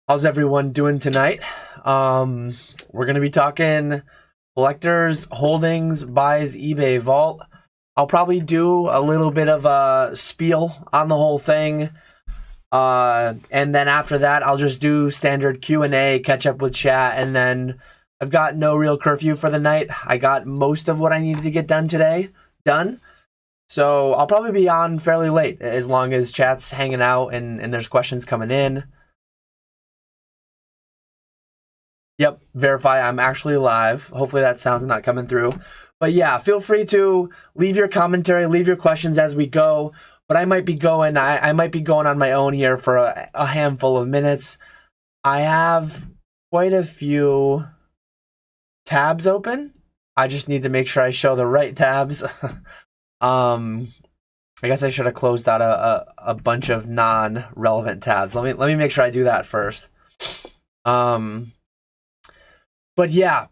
How's everyone doing tonight? We're gonna be talking collectors, holdings, buys, eBay vault. I'll probably do a little bit of a spiel on the whole thing. And then after that, I'll just do standard Q&A, catch up with chat, and then I've got no real curfew for the night. I got most of what I needed to get done today done. So I'll probably be on fairly late as long as chat's hanging out and there's questions coming in. Yep, verify I'm actually live. Hopefully that sound's not coming through. But yeah, feel free to leave your commentary, leave your questions as we go. But I might be going on my own here for a handful of minutes. I have quite a few tabs open. I just need to make sure I show the right tabs. I guess I should have closed out a bunch of non-relevant tabs. Let me make sure I do that first. But yeah,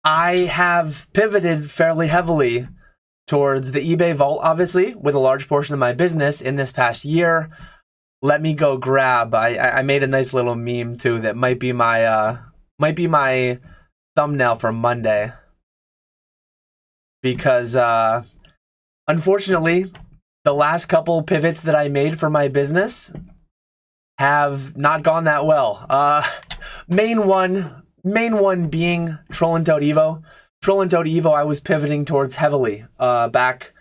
I have pivoted fairly heavily towards the eBay vault, obviously, with a large portion of my business in this past year. Let me go grab. I made a nice little meme too that might be my thumbnail for Monday, because unfortunately, the last couple pivots that I made for my business have not gone that well. Main one being Troll and Toad Evo. Troll and Toad Evo I was pivoting towards heavily back.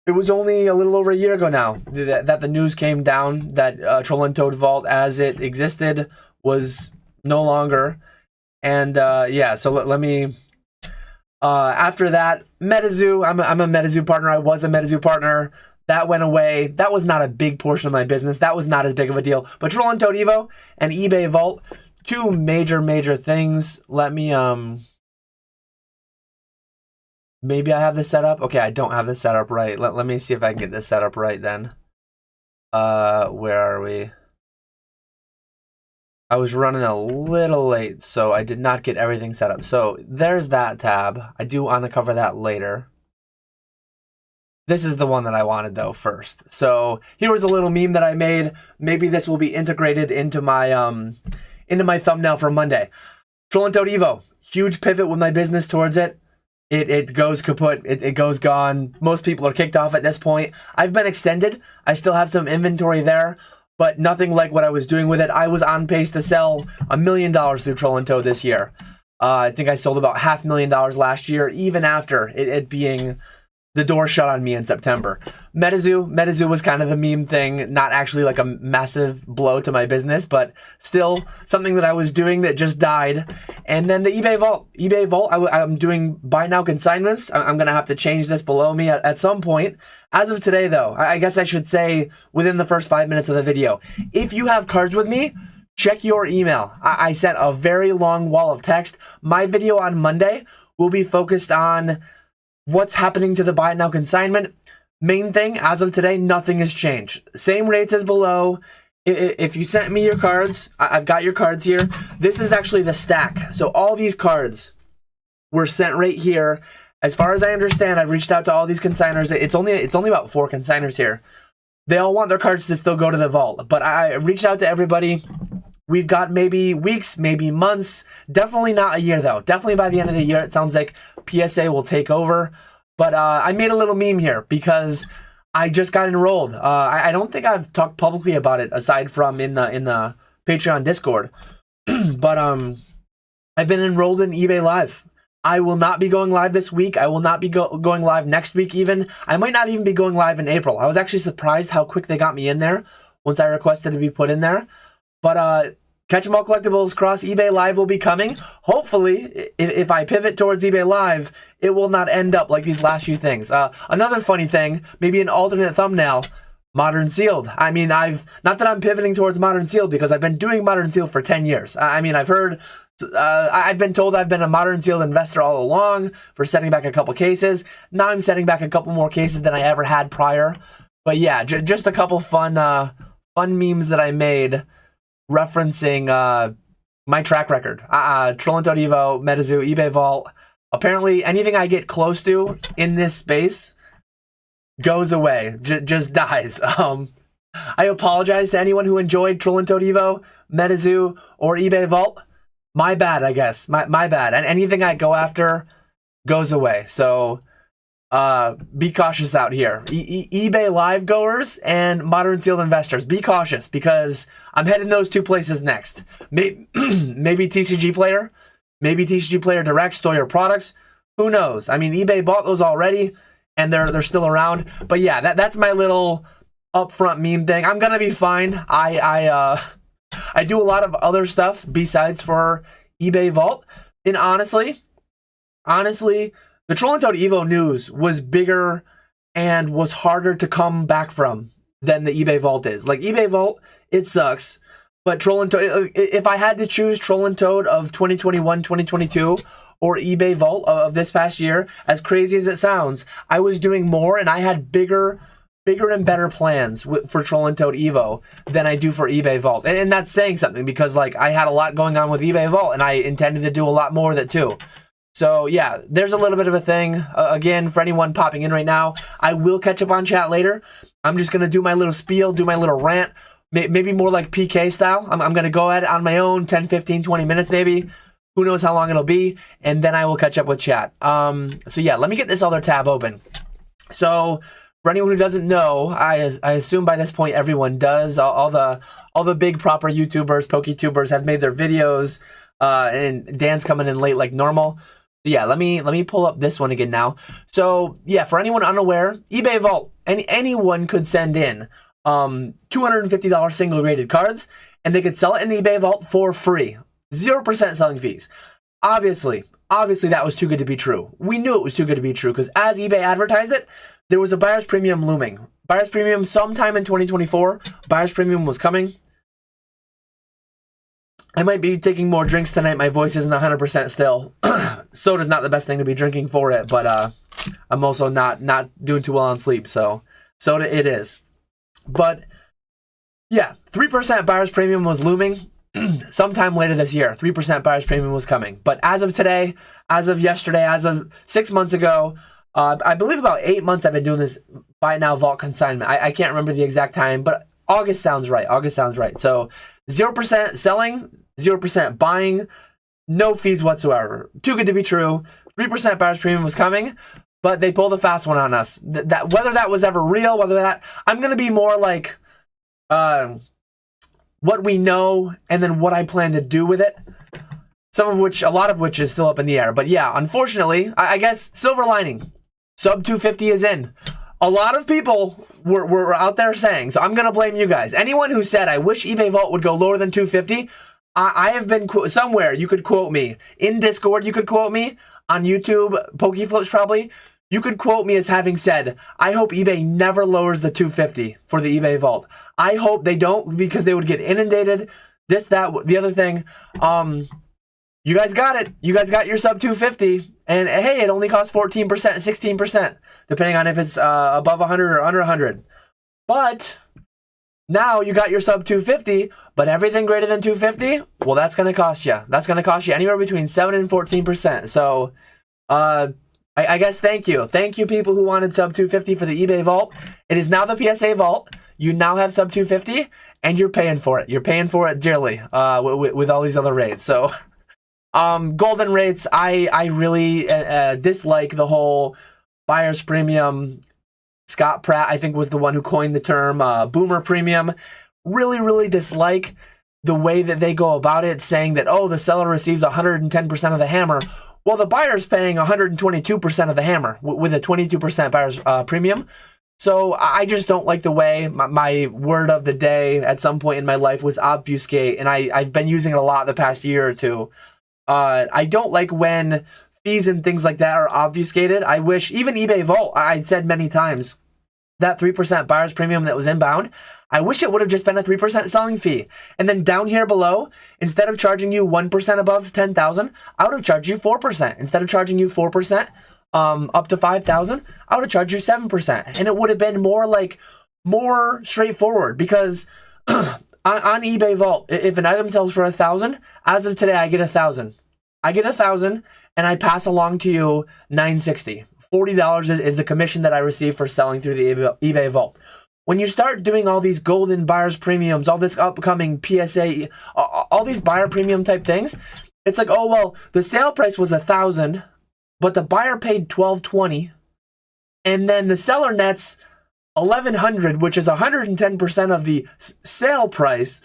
It was only a little over a year ago now that the news came down that Troll and Toad Vault as it existed was no longer. And yeah, so let me... after that, MetaZoo. I'm a MetaZoo partner. I was a MetaZoo partner. That went away. That was not a big portion of my business. That was not as big of a deal. But Troll and Toad Evo and eBay Vault, two major things. Let me maybe I have this set up. Okay, I don't have this set up right. Let me see if I can get this set up right then. Where are we? I was running a little late, so I did not get everything set up. So there's that tab. I do want to cover that later. This is the one that I wanted though first. So here was a little meme that I made. Maybe this will be integrated into my thumbnail for Monday. Troll and Toad Evo, huge pivot with my business towards it. It goes kaput. It goes gone. Most people are kicked off at this point. I've been extended. I still have some inventory there, but nothing like what I was doing with it. I was on pace to sell $1 million through Troll and Toad this year. I think I sold about $500,000 last year, even after it being the door shut on me in September. MetaZoo was kind of the meme thing, not actually like a massive blow to my business, but still something that I was doing that just died. And then the eBay Vault, I'm doing buy now consignments. I'm going to have to change this below me at some point. As of today, though, I guess I should say within the first 5 minutes of the video, if you have cards with me, check your email. I sent a very long wall of text. My video on Monday will be focused on what's happening to the buy it now consignment. Main thing, as of today, nothing has changed. Same rates as below. If you sent me your cards, I've got your cards here. This is actually the stack. So all these cards were sent right here. As far as I understand, I've reached out to all these consigners. It's only about 4 consigners here. They all want their cards to still go to the vault. But I reached out to everybody. We've got maybe weeks, maybe months. Definitely not a year, though. Definitely by the end of the year, it sounds like PSA will take over. But I made a little meme here because I just got enrolled. I don't think I've talked publicly about it aside from in the Patreon Discord. But I've been enrolled in eBay Live. I will not be going live this week. I will not be going live next week even. I might not even be going live in April. I was actually surprised how quick they got me in there once I requested to be put in there. But Catch 'em All Collectibles Cross eBay Live will be coming. Hopefully, if I pivot towards eBay Live, it will not end up like these last few things. Another funny thing, maybe an alternate thumbnail, Modern Sealed. I mean, not that I'm pivoting towards Modern Sealed because I've been doing Modern Sealed for 10 years. I mean, I've been told I've been a Modern Sealed investor all along for setting back a couple cases. Now I'm setting back a couple more cases than I ever had prior. But yeah, just a couple fun memes that I made referencing my track record. Troll and Toad Evo, MetaZoo, eBay Vault. Apparently, anything I get close to in this space goes away, just dies. I apologize to anyone who enjoyed Troll and Toad Evo, MetaZoo, or eBay Vault. My bad, I guess. My bad. And anything I go after goes away. So be cautious out here. eBay live goers and modern sealed investors, be cautious because I'm heading those two places next. Maybe TCG Player, maybe TCG Player Direct, store your products. Who knows? I mean, eBay bought those already and they're still around. But yeah, that's my little upfront meme thing. I'm gonna be fine. I do a lot of other stuff besides for eBay Vault. And honestly, the Troll and Toad Evo news was bigger and was harder to come back from than the eBay Vault is. Like, eBay Vault, it sucks. But Troll and Toad, if I had to choose Troll and Toad of 2021, 2022, or eBay Vault of this past year, as crazy as it sounds, I was doing more and I had bigger and better plans for Troll and Toad Evo than I do for eBay Vault. And that's saying something because, like, I had a lot going on with eBay Vault and I intended to do a lot more with it too. So yeah, there's a little bit of a thing. Again, for anyone popping in right now, I will catch up on chat later. I'm just going to do my little spiel, do my little rant, maybe more like PK style. I'm going to go at it on my own, 10, 15, 20 minutes maybe. Who knows how long it'll be, and then I will catch up with chat. So yeah, let me get this other tab open. So for anyone who doesn't know, I assume by this point everyone does. All the big proper YouTubers, PokeTubers have made their videos, and Dan's coming in late like normal. Yeah, let me pull up this one again now. So yeah, for anyone unaware, eBay Vault, anyone could send in $250 single graded cards, and they could sell it in the eBay Vault for free. 0% selling fees. Obviously that was too good to be true. We knew it was too good to be true because as eBay advertised it, there was a buyer's premium looming. Buyer's premium sometime in 2024. Buyer's premium was coming. I might be taking more drinks tonight. My voice isn't 100% still. Soda's not the best thing to be drinking for it, but I'm also not doing too well on sleep, so soda it is. But yeah, 3% buyer's premium was looming. Sometime later this year, 3% buyer's premium was coming. But as of today, as of yesterday, as of 6 months ago, I believe about 8 months I've been doing this buy now vault consignment. I can't remember the exact time, but August sounds right. So 0% selling, 0% buying, no fees whatsoever. Too good to be true. 3% buyer's premium was coming, but they pulled a fast one on us. That whether that was ever real, I'm going to be more like what we know and then what I plan to do with it. A lot of which is still up in the air. But yeah, unfortunately, I guess silver lining. Sub 250 is in. A lot of people were out there saying, so I'm going to blame you guys. Anyone who said, I wish eBay Vault would go lower than 250, I have been somewhere. You could quote me. In Discord, you could quote me. On YouTube, Pokeflips probably. You could quote me as having said, I hope eBay never lowers the 250 for the eBay Vault. I hope they don't because they would get inundated. This, that, the other thing. You guys got it. You guys got your sub 250. And hey, it only costs 14%, 16%, depending on if it's above 100 or under 100. But now you got your sub 250, but everything greater than 250, well, that's going to cost you. That's going to cost you anywhere between 7 and 14%. So, I guess thank you. Thank you, people who wanted sub 250 for the eBay Vault. It is now the PSA Vault. You now have sub 250, and you're paying for it. You're paying for it dearly with all these other rates. So, golden rates, I really dislike the whole buyer's premium. Scott Pratt, I think, was the one who coined the term boomer premium. Really dislike the way that they go about it, saying that, oh, the seller receives 110% of the hammer. Well, the buyer's paying 122% of the hammer with a 22% buyer's premium. So I just don't like the way my word of the day at some point in my life was obfuscate, and I've been using it a lot the past year or two. I don't like when fees and things like that are obfuscated. I wish, even eBay Vault, I'd said many times, that 3% buyer's premium that was inbound, I wish it would have just been a 3% selling fee. And then down here below, instead of charging you 1% above 10,000, I would have charged you 4%. Instead of charging you 4% up to 5,000, I would have charged you 7%. And it would have been more straightforward because on eBay Vault, if an item sells for 1,000, as of today, I get 1,000. I get 1,000 and I pass along to you $960. $40 is the commission that I receive for selling through the eBay Vault. when you start doing all these golden buyer's premiums, all this upcoming PSA, all these buyer premium type things, it's like, oh, well, the sale price was $1,000, but the buyer paid $1,220, and then the seller nets $1,100, which is 110% of the sale price.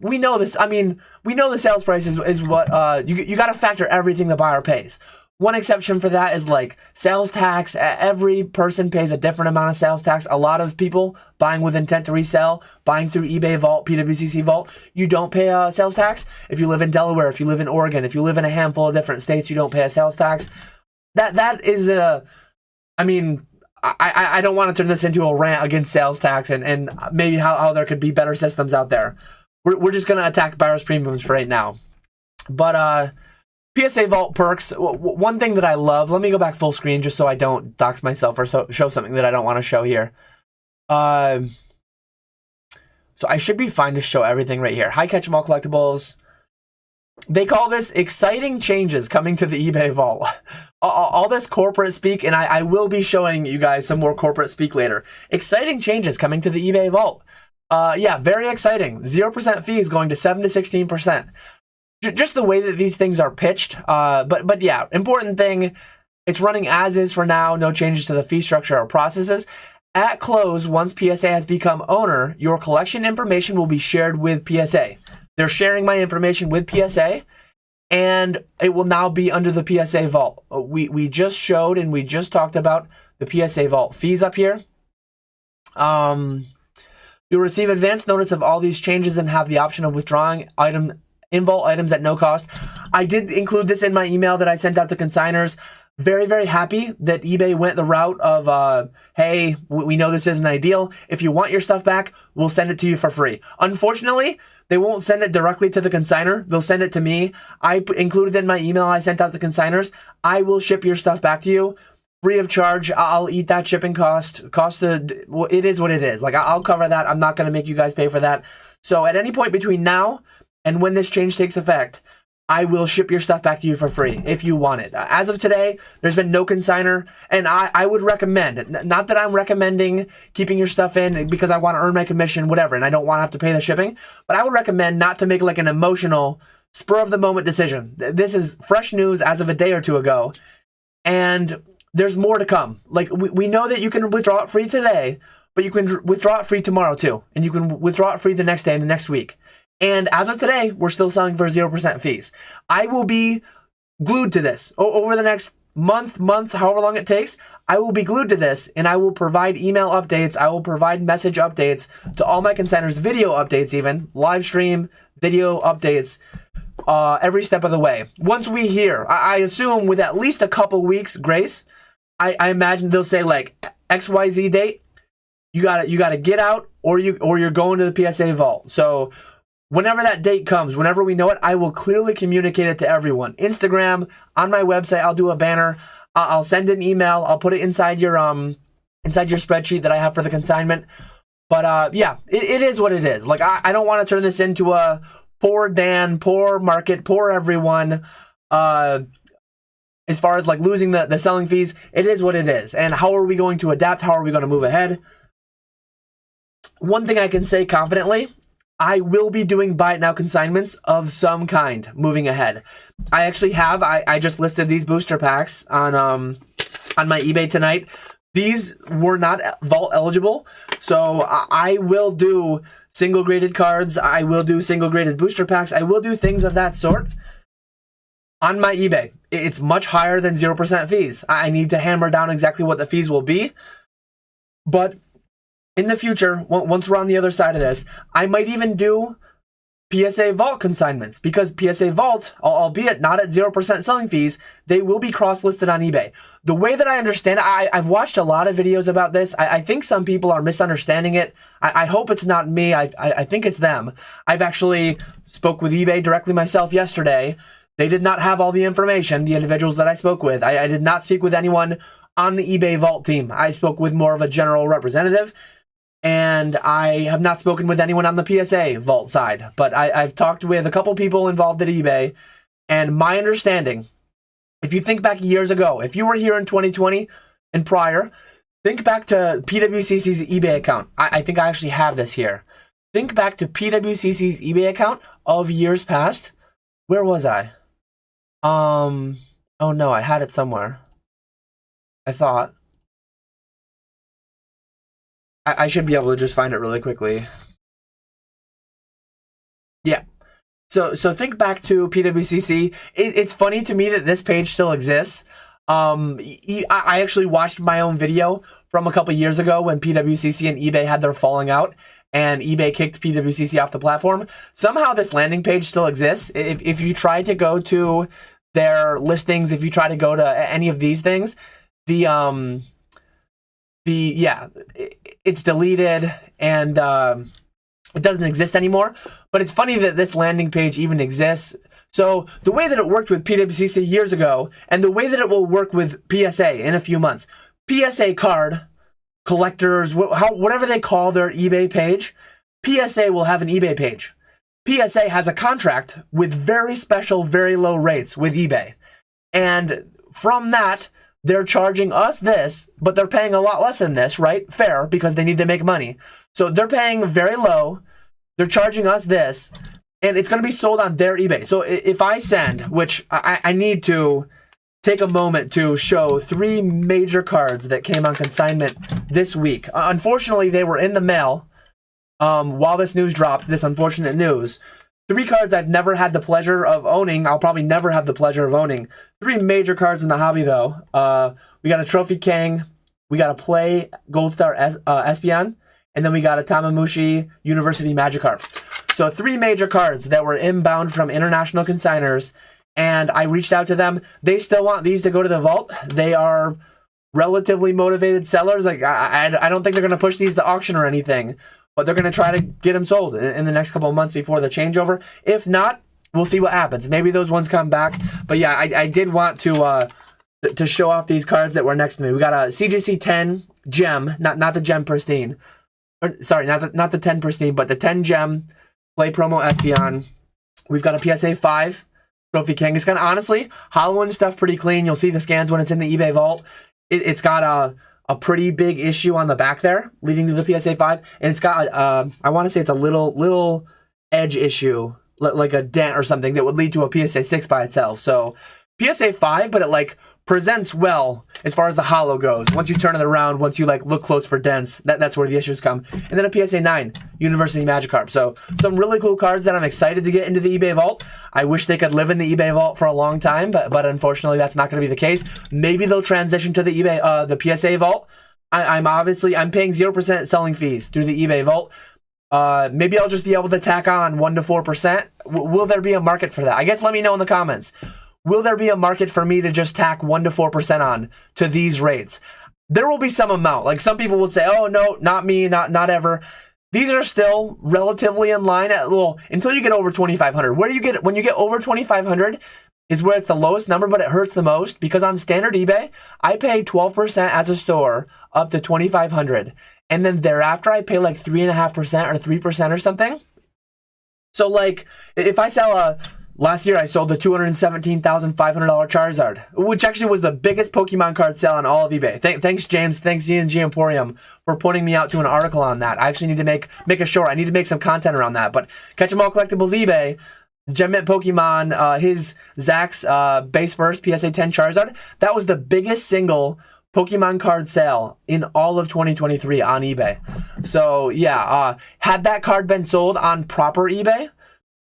We know this. I mean, we know the sales price is what you got to factor everything the buyer pays. One exception for that is like sales tax. Every person pays a different amount of sales tax. A lot of people buying with intent to resell, buying through eBay Vault, PWCC Vault, you don't pay a sales tax. If you live in Delaware, if you live in Oregon, if you live in a handful of different states, you don't pay a sales tax. That is I mean, I don't want to turn this into a rant against sales tax and maybe how there could be better systems out there. We're just going to attack buyer's premiums for right now. But PSA Vault perks, one thing that I love, let me go back full screen just so I don't dox myself or show something that I don't want to show here. So I should be fine to show everything right here. High catch 'em all collectibles. They call this exciting changes coming to the eBay Vault. All this corporate speak, and I will be showing you guys some more corporate speak later. Exciting changes coming to the eBay Vault. Yeah, very exciting. 0% fees going to 7 to 16%. Just the way that these things are pitched. But yeah, important thing, it's running as is for now. No changes to the fee structure or processes. At close, once PSA has become owner, your collection information will be shared with PSA. They're sharing my information with PSA, and it will now be under the PSA Vault. We just showed and we just talked about the PSA Vault fees up here. You'll receive advance notice of all these changes and have the option of withdrawing in-vault items at no cost. I did include this in my email that I sent out to consigners. Very, very happy that eBay went the route of, hey, we know this isn't ideal. If you want your stuff back, we'll send it to you for free. Unfortunately, they won't send it directly to the consignor. They'll send it to me. I included in my email I sent out to consigners. I will ship your stuff back to you free of charge. I'll eat that shipping cost. It is what it is. Like, I'll cover that. I'm not going to make you guys pay for that. So at any point between now and when this change takes effect, I will ship your stuff back to you for free if you want it. As of today, there's been no consigner, and I would recommend, not that I'm recommending keeping your stuff in because I want to earn my commission, whatever, and I don't want to have to pay the shipping, but I would recommend not to make like an emotional, spur-of-the-moment decision. This is fresh news as of a day or two ago, and there's more to come. Like, we know that you can withdraw it free today, but you can withdraw it free tomorrow too, and you can withdraw it free the next day and the next week. And as of today, we're still selling for 0% fees. I will be glued to this over the next months, however long it takes. I will be glued to this, and I will provide email updates. I will provide message updates to all my consigners, video updates even, live stream, video updates, every step of the way. Once we hear, I assume with at least a couple weeks grace, I imagine they'll say like XYZ date, you gotta get out, or you're going to the PSA Vault. So whenever that date comes, whenever we know it, I will clearly communicate it to everyone. Instagram, on my website, I'll do a banner. I'll send an email. I'll put it inside your spreadsheet that I have for the consignment. But yeah, it is what it is. Like, I don't want to turn this into a poor Dan, poor market, poor everyone. As far as like losing the selling fees, it is what it is. And how are we going to adapt? How are we going to move ahead? One thing I can say confidently, I will be doing buy it now consignments of some kind moving ahead. I actually have. I just listed these booster packs on my eBay tonight. These were not vault eligible, so I will do single graded cards. I will do single graded booster packs. I will do things of that sort on my eBay. It's much higher than 0% fees. I need to hammer down exactly what the fees will be, but in the future, once we're on the other side of this, I might even do PSA Vault consignments, because PSA Vault, albeit not at 0% selling fees, they will be cross-listed on eBay. The way that I understand it, I've watched a lot of videos about this. I think some people are misunderstanding it. I hope it's not me. I think it's them. I've actually spoke with eBay directly myself yesterday. They did not have all the information, the individuals that I spoke with. I did not speak with anyone on the eBay Vault team. I spoke with more of a general representative. And I have not spoken with anyone on the PSA Vault side, but I've talked with a couple people involved at eBay, and my understanding, if you think back years ago, if you were here in 2020 and prior, Think back to PWCC's eBay account. I think I actually have this here. Think back to PWCC's eBay account of years past. Where was I? Oh no, I had it somewhere. I thought. I should be able to just find it really quickly. Yeah. So think back to PWCC. It's funny to me that this page still exists. I actually watched my own video from a couple years ago when PWCC and eBay had their falling out, and eBay kicked PWCC off the platform. Somehow this landing page still exists. If you try to go to their listings, if you try to go to any of these things, it's deleted and it doesn't exist anymore. But it's funny that this landing page even exists. So the way that it worked with PWCC years ago, and the way that it will work with PSA in a few months, PSA card collectors, whatever they call their eBay page, PSA will have an eBay page. PSA has a contract with very special, very low rates with eBay. And from that, they're charging us this, but they're paying a lot less than this, right? Fair, because they need to make money. So they're paying very low. They're charging us this, and it's going to be sold on their eBay. So if I send, which I need to take a moment to show 3 major cards that came on consignment this week. Unfortunately, they were in the mail while this news dropped, this unfortunate news. 3 cards I've never had the pleasure of owning. I'll probably never have the pleasure of owning. 3 major cards in the hobby, though. We got a Trophy King, we got a Play Gold Star Espeon, and then we got a Tamamushi University Magikarp. So 3 major cards that were inbound from international consigners, and I reached out to them. They still want these to go to the vault. They are relatively motivated sellers. Like I don't think they're going to push these to auction or anything, but they're going to try to get them sold in the next couple of months before the changeover. If not, we'll see what happens. Maybe those ones come back. But yeah, I did want to show off these cards that were next to me. We got a CGC 10 Gem, not the Gem Pristine. Or, sorry, not the 10 Pristine, but the 10 Gem Play Promo Espeon. We've got a PSA 5 Trophy King. It's got, honestly, hollow and stuff pretty clean. You'll see the scans when it's in the eBay vault. It's got a pretty big issue on the back there leading to the PSA 5, and it's got I want to say it's a little edge issue, like a dent or something that would lead to a PSA 6 by itself. So PSA 5, but it like presents well as far as the hollow goes. Once you turn it around, once you like look close for dents, that's where the issues come. And then a PSA 9 University Magikarp. So some really cool cards that I'm excited to get into the eBay vault. I wish they could live in the eBay vault for a long time, but unfortunately that's not going to be the case. Maybe they'll transition to the eBay the PSA vault. I'm paying 0% selling fees through the eBay vault. Maybe I'll just be able to tack on 1 to 4%. Will there be a market for that? I guess let me know in the comments. Will there be a market for me to just tack 1 to 4% on to these rates? There will be some amount. Like some people would say, oh no, not me, not ever. These are still relatively in line at, well, until you get over 2,500. When you get over 2,500 is where it's the lowest number, but it hurts the most because on standard eBay, I pay 12% as a store up to 2,500. And then thereafter, I pay like 3.5% or 3% or something. So like if I sell last year I sold the $217,500 Charizard, which actually was the biggest Pokemon card sale on all of eBay. Thanks James, thanks G&G Emporium for putting me out to an article on that. I actually need to make a short. I need to make some content around that. But Catch 'em All Collectibles eBay, Gem Mint Pokemon, his Zax's base first PSA 10 Charizard, that was the biggest single Pokemon card sale in all of 2023 on eBay. So yeah, had that card been sold on proper eBay,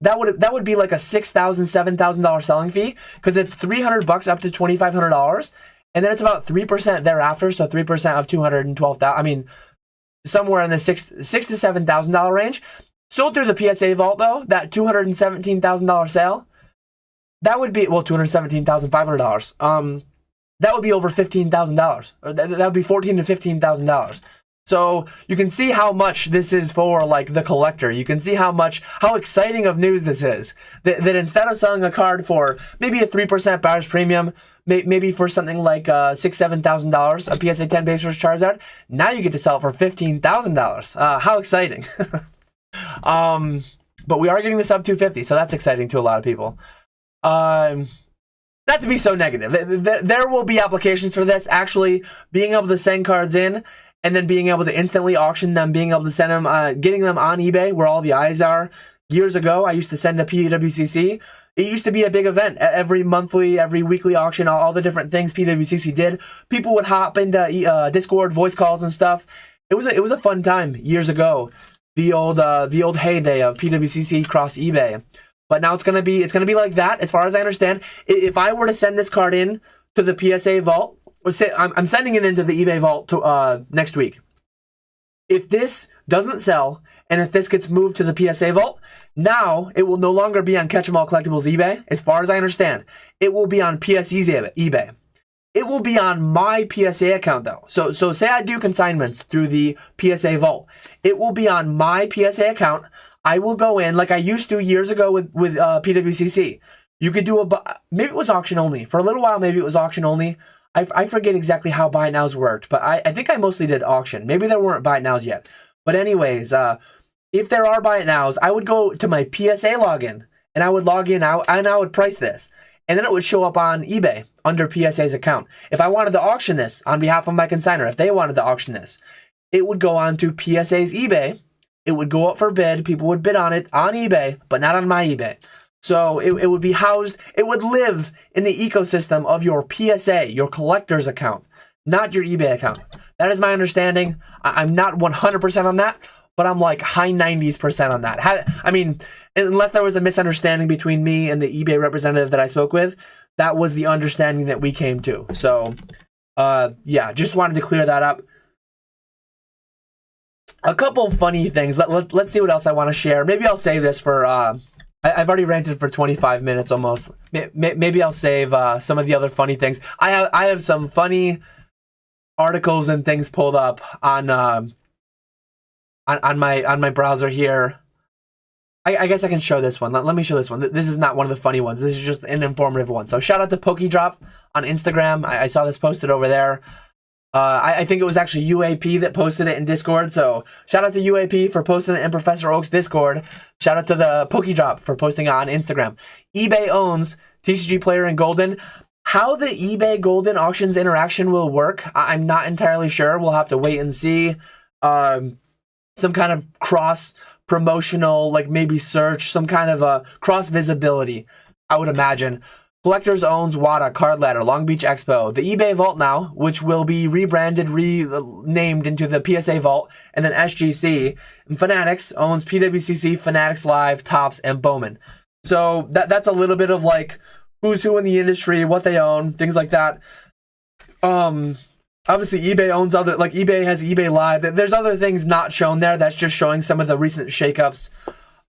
that would be like a $6,000, $7,000 selling fee because it's $300 up to $2,500, and then it's about 3% thereafter. So 3% of $212,000. I mean, somewhere in the $6,000 to $7,000 range. Sold through the PSA vault though, that $217,000 sale, that would be $217,500. That would be over $15,000. That would be $14,000 to $15,000. So you can see how much this is for like the collector. You can see how exciting of news this is. That instead of selling a card for maybe a 3% buyer's premium, maybe for something like $6,000, $7,000, a PSA 10 base first Charizard, now you get to sell it for $15,000. How exciting! But we are getting the sub 250, so that's exciting to a lot of people. not to be so negative, there will be applications for this, actually being able to send cards in and then being able to instantly auction them, being able to send them, getting them on eBay where all the eyes are. Years ago, I used to send to PWCC. It used to be a big event. Every monthly, every weekly auction, all the different things PWCC did. People would hop into Discord, voice calls and stuff. It was a fun time years ago. The old heyday of PWCC cross eBay. But now it's gonna be like that, as far as I understand. If I were to send this card in to the PSA vault, or say I'm sending it into the eBay vault to, next week. If this doesn't sell, and if this gets moved to the PSA vault, now it will no longer be on Catch 'em All Collectibles eBay, as far as I understand. It will be on PSE's eBay. It will be on my PSA account though. So say I do consignments through the PSA vault. It will be on my PSA account. I will go in like I used to years ago with PWCC. You could do maybe it was auction only. For a little while, maybe it was auction only. I forget exactly how buy it nows worked, but I think I mostly did auction. Maybe there weren't buy it nows yet. But anyways, if there are buy it nows, I would go to my PSA login and I would log in out and I would price this. And then it would show up on eBay under PSA's account. If I wanted to auction this on behalf of my consignor, if they wanted to auction this, it would go on to PSA's eBay. It would go up for bid. People would bid on it on eBay, but not on my eBay. So it would be housed, it would live in the ecosystem of your PSA, your collector's account, not your eBay account. That is my understanding. I'm not 100% on that, but I'm like high 90s% on that. I mean, unless there was a misunderstanding between me and the eBay representative that I spoke with, that was the understanding that we came to. So, yeah, just wanted to clear that up. A couple funny things. Let's see what else I want to share. Maybe I'll save this for, I've already ranted for 25 minutes almost. Maybe I'll save some of the other funny things. I have some funny articles and things pulled up on my browser here. I guess I can show this one. Let me show this one. This is not one of the funny ones. This is just an informative one. So shout out to PokeDrop on Instagram. I saw this posted over there. I think it was actually UAP that posted it in Discord. So shout out to UAP for posting it in Professor Oak's Discord. Shout out to the PokeDrop for posting it on Instagram. eBay owns TCG Player and Golden. How the eBay Golden auctions interaction will work, I'm not entirely sure. We'll have to wait and see. Some kind of cross promotional, like maybe search, some kind of a cross visibility, I would imagine. Collectors owns WADA, Card Ladder, Long Beach Expo, the eBay Vault now, which will be rebranded, renamed into the PSA Vault, and then SGC. And Fanatics owns PWCC, Fanatics Live, Topps, and Bowman. So that's a little bit of like who's who in the industry, what they own, things like that. Obviously eBay owns other, like eBay has eBay Live. There's other things not shown there. That's just showing some of the recent shakeups.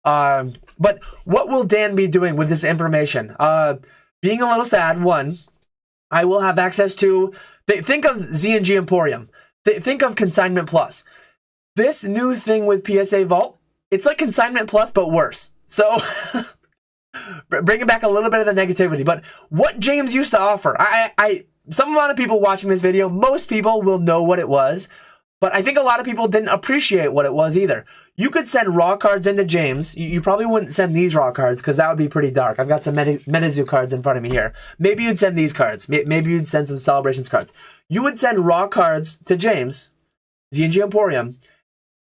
But what will Dan be doing with this information? Being a little sad, one, I will have access to, think of Z&G Emporium. Think of Consignment Plus. This new thing with PSA Vault, it's like Consignment Plus, but worse. So, bringing back a little bit of the negativity. But what James used to offer, some amount of people watching this video, most people will know what it was, but I think a lot of people didn't appreciate what it was either. You could send raw cards into James. You probably wouldn't send these raw cards because that would be pretty dark. I've got some Metazoo cards in front of me here. Maybe you'd send these cards. Maybe you'd send some Celebrations cards. You would send raw cards to James, Z&G Emporium.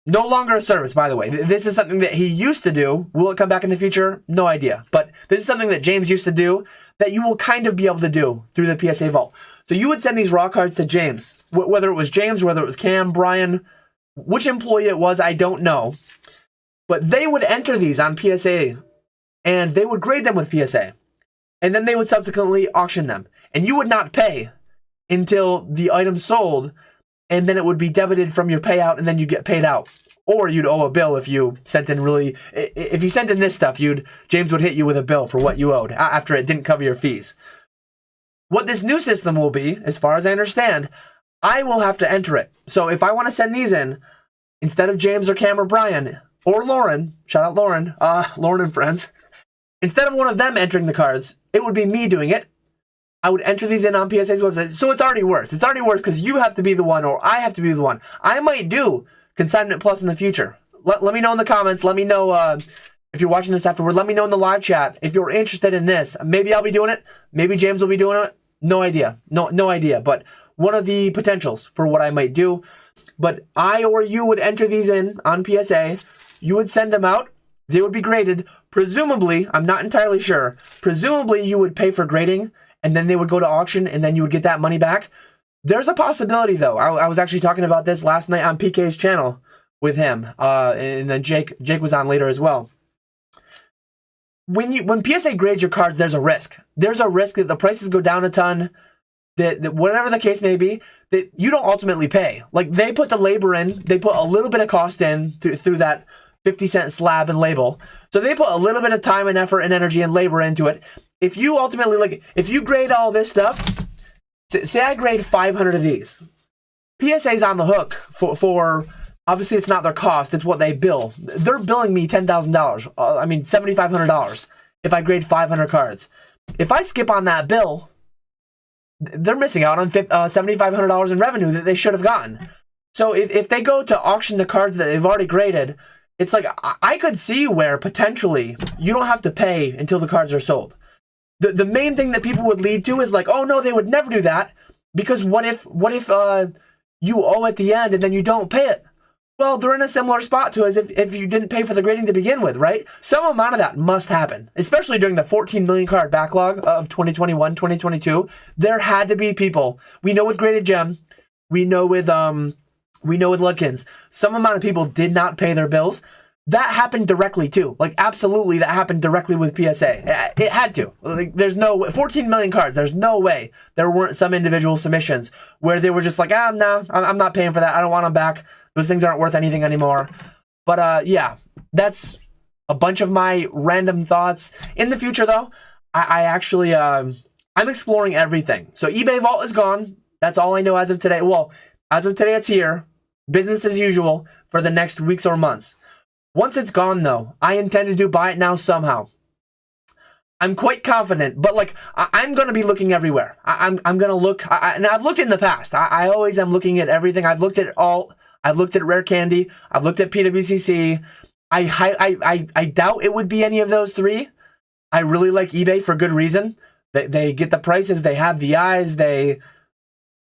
No longer a service, by the way. This is something that he used to do. Will it come back in the future? No idea. But this is something that James used to do that you will kind of be able to do through the PSA Vault. So you would send these raw cards to James, whether it was James, whether it was Cam, Brian, which employee it was, I don't know. But they would enter these on PSA, and they would grade them with PSA. And then they would subsequently auction them. And you would not pay until the item sold, and then it would be debited from your payout, and then you get paid out. Or you'd owe a bill if you sent in if you sent in this stuff, James would hit you with a bill for what you owed after it didn't cover your fees. What this new system will be, as far as I understand, I will have to enter it. So if I want to send these in, instead of James or Cam or Brian, or Lauren, shout out Lauren, Lauren and friends, instead of one of them entering the cards, it would be me doing it. I would enter these in on PSA's website. So it's already worse. It's already worse because you have to be the one or I have to be the one. I might do Consignment Plus in the future. Let me know in the comments. Let me know If you're watching this afterward, let me know in the live chat if you're interested in this. Maybe I'll be doing it. Maybe James will be doing it. No idea. No idea. But one of the potentials for what I might do. But I or you would enter these in on PSA. You would send them out. They would be graded. Presumably, I'm not entirely sure. Presumably, you would pay for grading, and then they would go to auction, and then you would get that money back. There's a possibility, though. I was actually talking about this last night on PK's channel with him, and then Jake was on later as well. When PSA grades your cards, there's a risk. There's a risk that the prices go down a ton, that whatever the case may be, that you don't ultimately pay. Like, they put the labor in, they put a little bit of cost in through that 50-cent slab and label. So they put a little bit of time and effort and energy and labor into it. If you ultimately, like, if you grade all this stuff, say I grade 500 of these, PSA's on the hook for obviously it's not their cost, it's what they bill. They're billing me $10,000, I mean $7,500 if I grade 500 cards. If I skip on that bill, they're missing out on $7,500 in revenue that they should have gotten. So if they go to auction the cards that they've already graded, it's like, I could see where potentially you don't have to pay until the cards are sold. The main thing that people would lead to is like, oh no, they would never do that, because what if you owe at the end and then you don't pay it? Well, they're in a similar spot to as if you didn't pay for the grading to begin with, right? Some amount of that must happen, especially during the 14 million card backlog of 2021, 2022. There had to be people. We know with Graded Gem, we know with Ludkins, some amount of people did not pay their bills. That happened directly too. Like, absolutely, that happened directly with PSA. It had to. Like, there's no way. 14 million cards. There's no way there weren't some individual submissions where they were just like, no, I'm not paying for that. I don't want them back. Those things aren't worth anything anymore. But yeah, that's a bunch of my random thoughts. In the future, though, I actually, I'm exploring everything. So eBay Vault is gone. That's all I know as of today. Well, as of today, it's here. Business as usual for the next weeks or months. Once it's gone, though, I intend to do buy it now somehow. I'm quite confident, but like, I'm going to be looking everywhere. I'm going to look, and I've looked in the past. I always am looking at everything. I've looked at alt. I've looked at Rare Candy. I've looked at PWCC. I doubt it would be any of those three. I really like eBay for good reason. They get the prices. They have the eyes.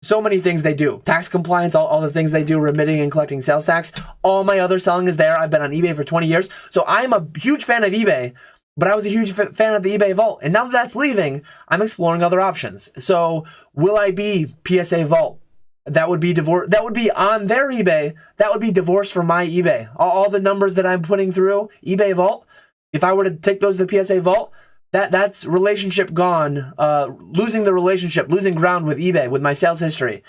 So many things they do. Tax compliance, all the things they do, remitting and collecting sales tax. All my other selling is there. I've been on eBay for 20 years. So I'm a huge fan of eBay, but I was a huge fan of the eBay Vault. And now that that's leaving, I'm exploring other options. So will I be PSA Vault? That would be divorce. That would be on their eBay. That would be divorced from my eBay. All the numbers that I'm putting through eBay Vault, if I were to take those to the PSA Vault, that's relationship gone. Losing the relationship, losing ground with eBay, with my sales history.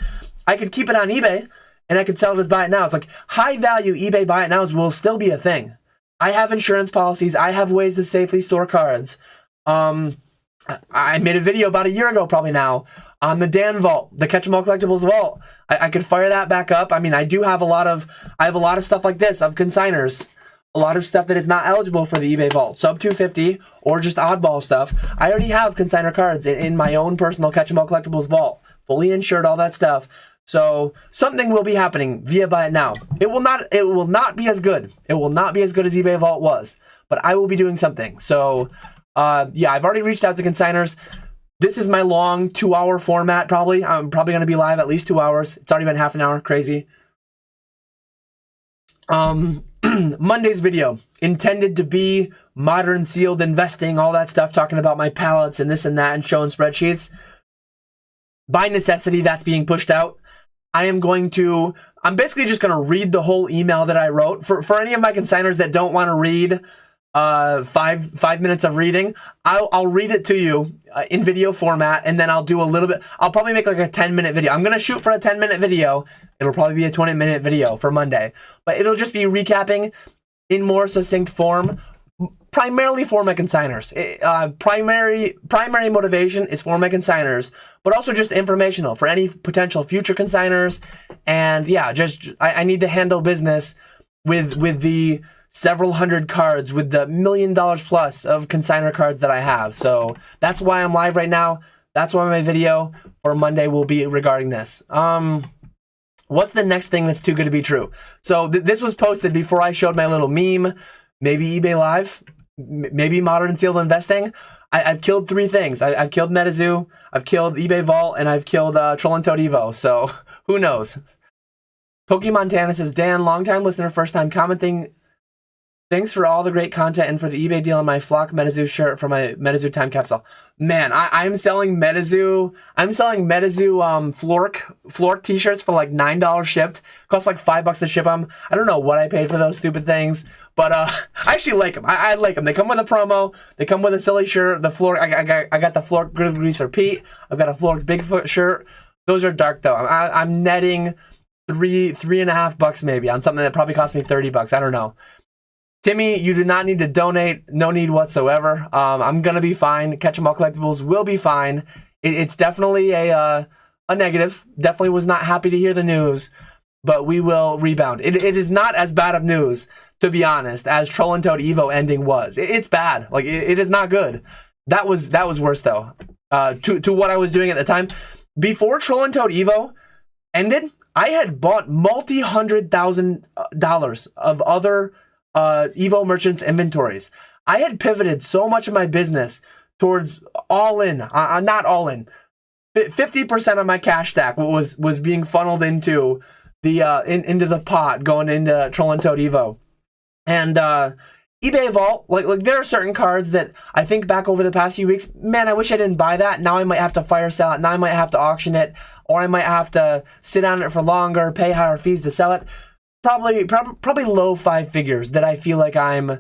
I could keep it on eBay, and I could sell it as buy it now. It's like high value eBay buy it nows will still be a thing. I have insurance policies. I have ways to safely store cards. I made a video about a year ago, probably now, on the Dan Vault, the Catch 'em All Collectibles Vault. I could fire that back up. I mean, I have a lot of stuff like this of consigners, a lot of stuff that is not eligible for the eBay Vault, sub 250 or just oddball stuff. I already have consigner cards in my own personal Catch 'em All Collectibles Vault, fully insured, all that stuff. So something will be happening via Buy It Now. It will not be as good. It will not be as good as eBay Vault was, but I will be doing something. So yeah, I've already reached out to consigners. This is my long 2-hour format, probably. I'm probably going to be live at least 2 hours. It's already been half an hour. Crazy. Monday's video, intended to be modern sealed investing, all that stuff, talking about my palettes and this and that and showing spreadsheets. By necessity, that's being pushed out. I'm basically just going to read the whole email that I wrote. For any of my consigners that don't want to read 5 minutes of reading, I'll read it to you in video format, and then I'll do a little bit. I'll probably make like a 10-minute video. I'm gonna shoot for a 10-minute video. It'll probably be a 20-minute video for Monday, but it'll just be recapping in more succinct form, primarily for my consigners. Primary motivation is for my consigners, but also just informational for any potential future consigners. And yeah, I need to handle business with the several hundred cards, with the $1 million plus of consigner cards that I have. So that's why I'm live right now. That's why my video for Monday will be regarding this. What's the next thing that's too good to be true? So this was posted before I showed my little meme. Maybe eBay Live. maybe modern sealed investing. I've killed 3 things. I've killed MetaZoo, I've killed eBay Vault, and I've killed Troll and Toad Evo. So who knows? Pokemon says, Dan, long-time listener, first-time commenting. Thanks for all the great content and for the eBay deal on my Flock MetaZoo shirt for my MetaZoo time capsule. Man, I'm selling MetaZoo. I'm selling MetaZoo Flork t-shirts for like $9 shipped. Costs like $5 to ship them. I don't know what I paid for those stupid things, but I actually like them. I like them. They come with a promo. They come with a silly shirt. The Flork. I got the Flork Grizzly Greaser Pete. I've got a Flork Bigfoot shirt. Those are dark though. I'm netting $3.50 maybe on something that probably cost me $30. I don't know. Timmy, you do not need to donate. No need whatsoever. I'm going to be fine. Catch 'em All Collectibles will be fine. It's definitely a negative. Definitely was not happy to hear the news, but we will rebound. It is not as bad of news, to be honest, as Troll and Toad Evo ending was. It's bad. Like, it is not good. That was worse, though, to what I was doing at the time. Before Troll and Toad Evo ended, I had bought multi-$100,000 of other Evo merchants inventories. I had pivoted so much of my business towards all in, not all in. 50% of my cash stack was being funneled into the into the pot going into Troll and Toad Evo. And eBay Vault, like there are certain cards that I think back over the past few weeks, man, I wish I didn't buy that. Now I might have to fire sell it. Now I might have to auction it, or I might have to sit on it for longer, pay higher fees to sell it. Probably low 5 figures that I feel like I'm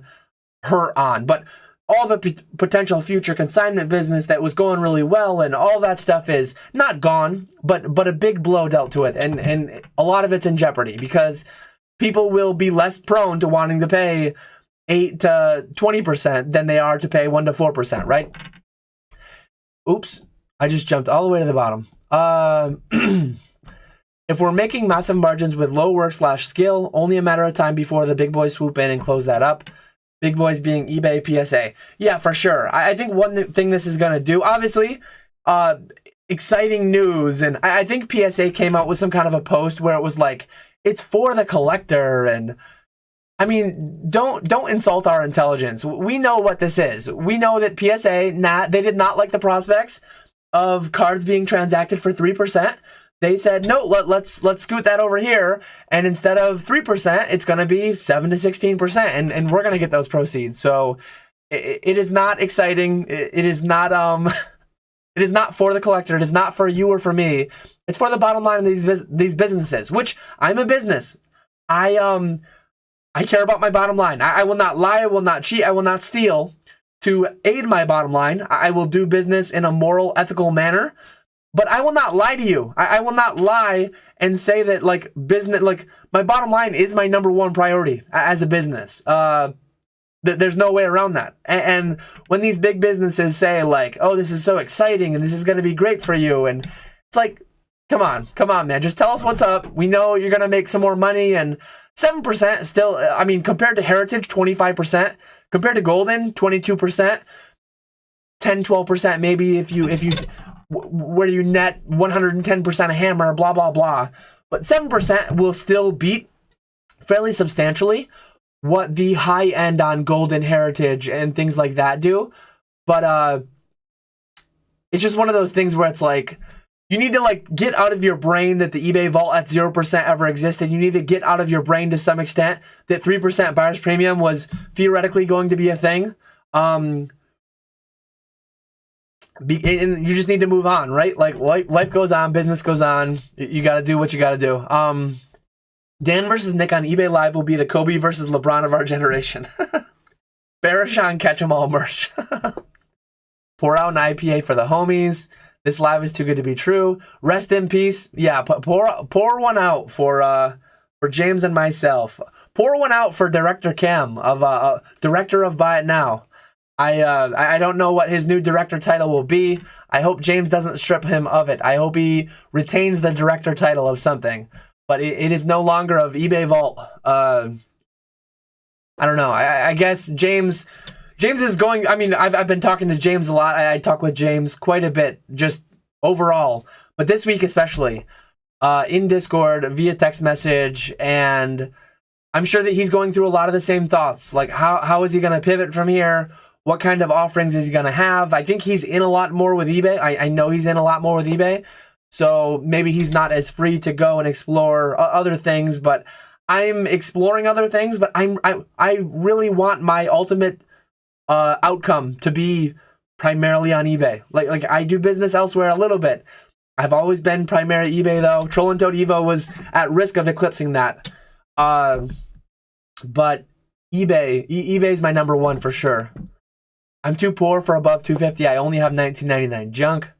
hurt on. But all the potential future consignment business that was going really well and all that stuff is not gone, but a big blow dealt to it. And a lot of it's in jeopardy because people will be less prone to wanting to pay 8 to 20% than they are to pay 1 to 4%, right? Oops, I just jumped all the way to the bottom. If we're making massive margins with low work/skill, only a matter of time before the big boys swoop in and close that up. Big boys being eBay, PSA. Yeah, for sure. I think one thing this is going to do, obviously, exciting news. And I think PSA came out with some kind of a post where it was like, it's for the collector. And I mean, don't insult our intelligence. We know what this is. We know that PSA, they did not like the prospects of cards being transacted for 3%. They said, no, let's scoot that over here. And instead of 3%, it's going to be 7 to 16%. And we're going to get those proceeds. So it is not exciting. It is not for the collector. It is not for you or for me. It's for the bottom line of these businesses, which I'm a business. I care about my bottom line. I will not lie. I will not cheat. I will not steal to aid my bottom line. I will do business in a moral, ethical manner. But I will not lie to you. I will not lie and say that like business, like my bottom line is my number one priority as a business. There's no way around that. And when these big businesses say like, oh, this is so exciting and this is going to be great for you. And it's like, come on, man. Just tell us what's up. We know you're going to make some more money. And 7% still, I mean, compared to Heritage, 25%. Compared to Golden, 22%. 10, 12% maybe if you where you net 110% a hammer, blah, blah, blah. But 7% will still beat fairly substantially what the high end on Golden, Heritage and things like that do. But it's just one of those things where it's like, you need to like get out of your brain that the eBay Vault at 0% ever existed. You need to get out of your brain to some extent that 3% buyer's premium was theoretically going to be a thing. And you just need to move on, right? Like life goes on, business goes on. You got to do what you got to do. Dan versus Nick on eBay Live will be the Kobe versus LeBron of our generation. Barashon catch 'em all merch. Pour out an IPA for the homies. This live is too good to be true. Rest in peace. Yeah, pour one out for James and myself. Pour one out for Director Cam of director of Buy It Now. I don't know what his new director title will be. I hope James doesn't strip him of it. I hope he retains the director title of something. But it is no longer of eBay Vault. I don't know. I guess James is going. I mean, I've been talking to James a lot. I talk with James quite a bit, just overall. But this week especially, in Discord, via text message, and I'm sure that he's going through a lot of the same thoughts. Like, how is he going to pivot from here? What kind of offerings is he going to have? I think he's in a lot more with eBay. I know he's in a lot more with eBay. So maybe he's not as free to go and explore other things, but I'm exploring other things. But I really want my ultimate outcome to be primarily on eBay. Like I do business elsewhere a little bit. I've always been primary eBay though. Troll and Toad Evo was at risk of eclipsing that. But eBay's my number one for sure. I'm too poor for above 250. I only have 1999 junk.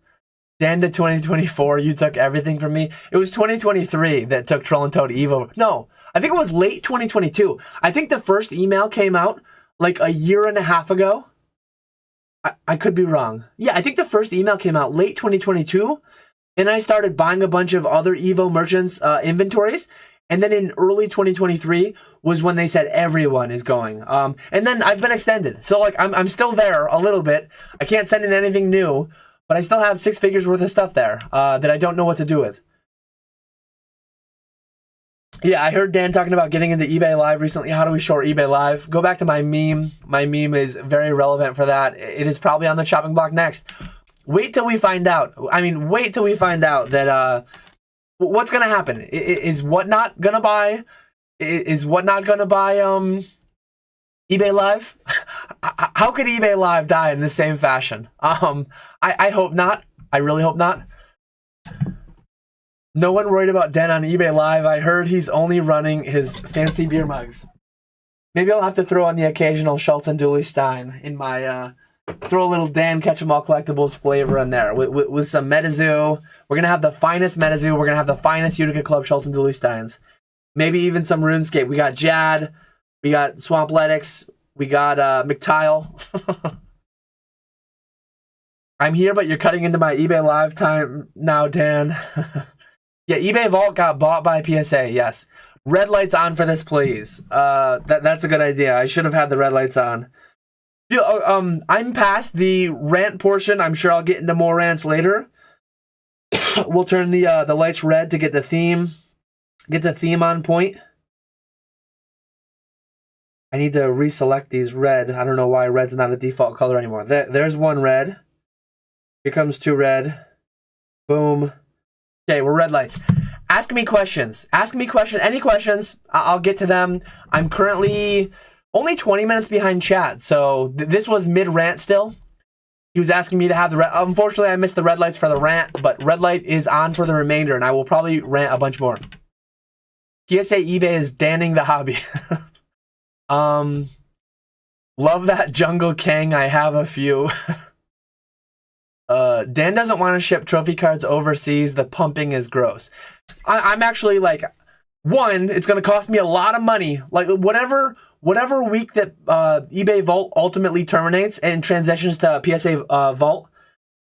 Dan to 2024, you took everything from me. It was 2023 that took Troll and Toad Evo. No, I think it was late 2022. I think the first email came out like a year and a half ago. I could be wrong. Yeah, I think the first email came out late 2022, and I started buying a bunch of other Evo merchants' inventories. And then in early 2023 was when they said everyone is going. And then I've been extended. So like I'm still there a little bit. I can't send in anything new, but I still have 6 figures worth of stuff there that I don't know what to do with. Yeah, I heard Dan talking about getting into eBay Live recently. How do we short eBay Live? Go back to my meme. My meme is very relevant for that. It is probably on the chopping block next. Wait till we find out. I mean, wait till we find out that what's going to happen. Is Whatnot going to buy? Is Whatnot going to buy eBay Live? How could eBay Live die in the same fashion? I hope not. I really hope not. No one worried about Dan on eBay Live. I heard he's only running his fancy beer mugs. Maybe I'll have to throw on the occasional Schultz and Dooley Stein in my, throw a little Dan Catch 'em All Collectibles flavor in there with some MetaZoo. We're going to have the finest MetaZoo. We're going to have the finest Utica Club Schultz and Dooley Steins. Maybe even some RuneScape. We got Jad. We got Swampletics. We got McTile. I'm here, but you're cutting into my eBay Live time now, Dan. Yeah, eBay Vault got bought by PSA, yes. Red lights on for this, please. That's a good idea. I should have had the red lights on. I'm past the rant portion. I'm sure I'll get into more rants later. We'll turn the lights red to get the theme on point. I need to reselect these red. I don't know why red's not a default color anymore. There's one red. Here comes 2 red. Boom. Okay, we're red lights. Ask me questions. Ask me questions. Any questions, I'll get to them. I'm currently only 20 minutes behind chat, so this was mid-rant still. He was asking me to have the red. Unfortunately, I missed the red lights for the rant, but red light is on for the remainder, and I will probably rant a bunch more. PSA eBay is danning the hobby. Love that Jungle King. I have a few. Dan doesn't want to ship trophy cards overseas. The pumping is gross. I'm actually like, one, it's going to cost me a lot of money. Like whatever week that eBay Vault ultimately terminates and transitions to PSA Vault,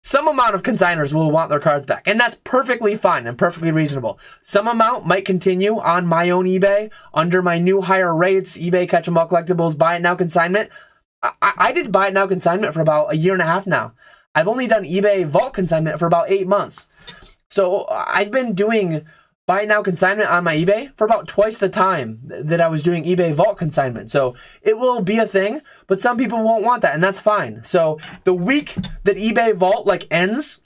some amount of consigners will want their cards back. And that's perfectly fine and perfectly reasonable. Some amount might continue on my own eBay under my new higher rates, eBay Catch 'em All Collectibles, Buy It Now Consignment. I did Buy It Now Consignment for about a year and a half now. I've only done eBay Vault Consignment for about 8 months. So I've been doing Buy It Now Consignment on my eBay for about twice the time that I was doing eBay Vault Consignment. So it will be a thing, but some people won't want that, and that's fine. So the week that eBay Vault like ends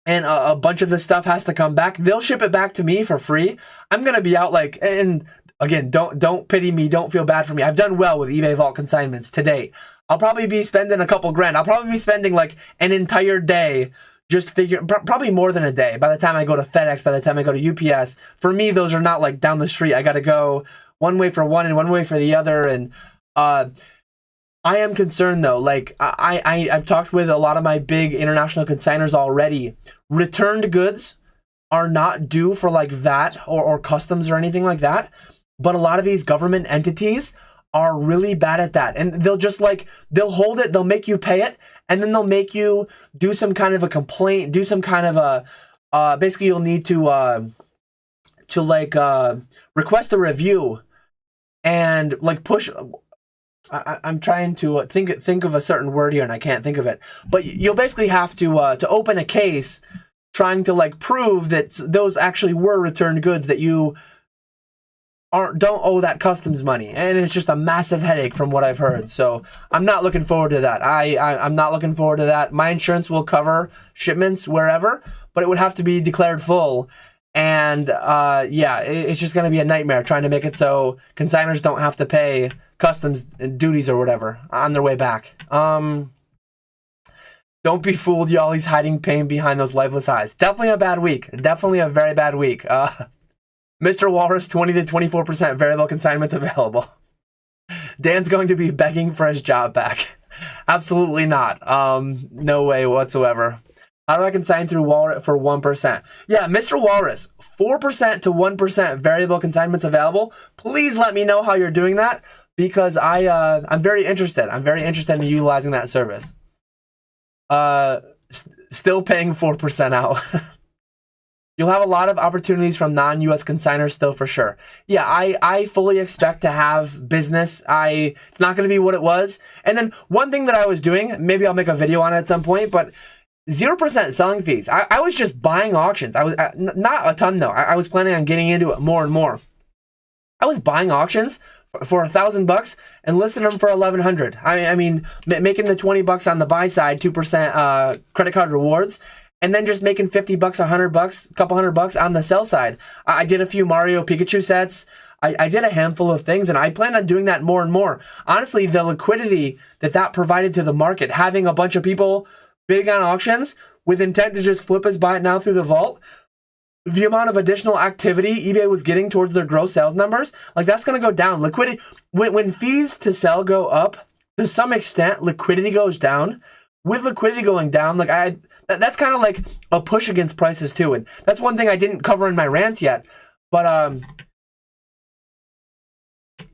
and a bunch of this stuff has to come back, they'll ship it back to me for free. I'm going to be out like, and again, don't pity me, don't feel bad for me. I've done well with eBay Vault Consignments to date. I'll probably be spending a couple grand. I'll probably be spending like an entire day just figure, probably more than a day. By the time I go to FedEx, by the time I go to UPS, for me, those are not like down the street. I got to go one way for one and one way for the other. And I am concerned though. Like I've talked with a lot of my big international consigners already. Returned goods are not due for like VAT or customs or anything like that. But a lot of these government entities are really bad at that. And they'll just like, they'll hold it, they'll make you pay it, and then they'll make you do some kind of a complaint, do some kind of a, basically you'll need to like, request a review and like push, I'm trying to think of a certain word here and I can't think of it, but you'll basically have to open a case trying to like prove that those actually were returned goods that you don't owe that customs money, and it's just a massive headache from what I've heard. So I'm not looking forward to that. I'm not looking forward to that. My insurance will cover shipments wherever, but it would have to be declared full. And yeah, it's just going to be a nightmare trying to make it so consigners don't have to pay customs duties or whatever on their way back. Don't be fooled, y'all. He's hiding pain behind those lifeless eyes. Definitely a bad week. Definitely a very bad week. Mr. Walrus, 20 to 24% variable consignments available. Dan's going to be begging for his job back. Absolutely not. No way whatsoever. How do I consign through Walrus for 1%? Yeah, Mr. Walrus, 4% to 1% variable consignments available. Please let me know how you're doing that, because I'm very interested. I'm very interested in utilizing that service. Still paying 4% out. You'll have a lot of opportunities from non-US consigners still for sure. Yeah, I fully expect to have business. It's not going to be what it was. And then one thing that I was doing, maybe I'll make a video on it at some point, but 0% selling fees. I was just buying auctions. I was not a ton though. I was planning on getting into it more and more. I was buying auctions for $1,000 and listing them for $1,100. I mean, making the $20 on the buy side, 2% credit card rewards, and then just making $50, $100, a couple $100 on the sell side. I did a few Mario Pikachu sets. I did a handful of things, and I plan on doing that more and more. Honestly, the liquidity that provided to the market, having a bunch of people bidding on auctions with intent to just flip his buy it now through the vault, the amount of additional activity eBay was getting towards their gross sales numbers, like that's going to go down. Liquidity, when fees to sell go up, to some extent, liquidity goes down. With liquidity going down, like that's kind of like a push against prices too. And that's one thing I didn't cover in my rants yet. But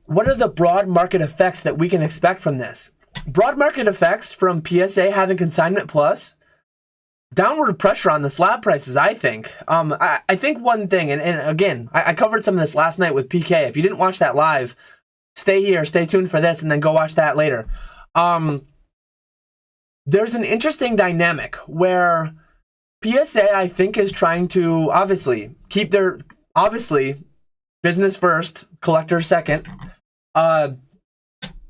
what are the broad market effects that we can expect from this? Broad market effects from PSA having Consignment Plus, downward pressure on the slab prices, I think. I think one thing, and again, I covered some of this last night with PK. If you didn't watch that live, stay here, stay tuned for this, and then go watch that later. There's an interesting dynamic where PSA, I think, is trying to obviously keep their, business first, collector second.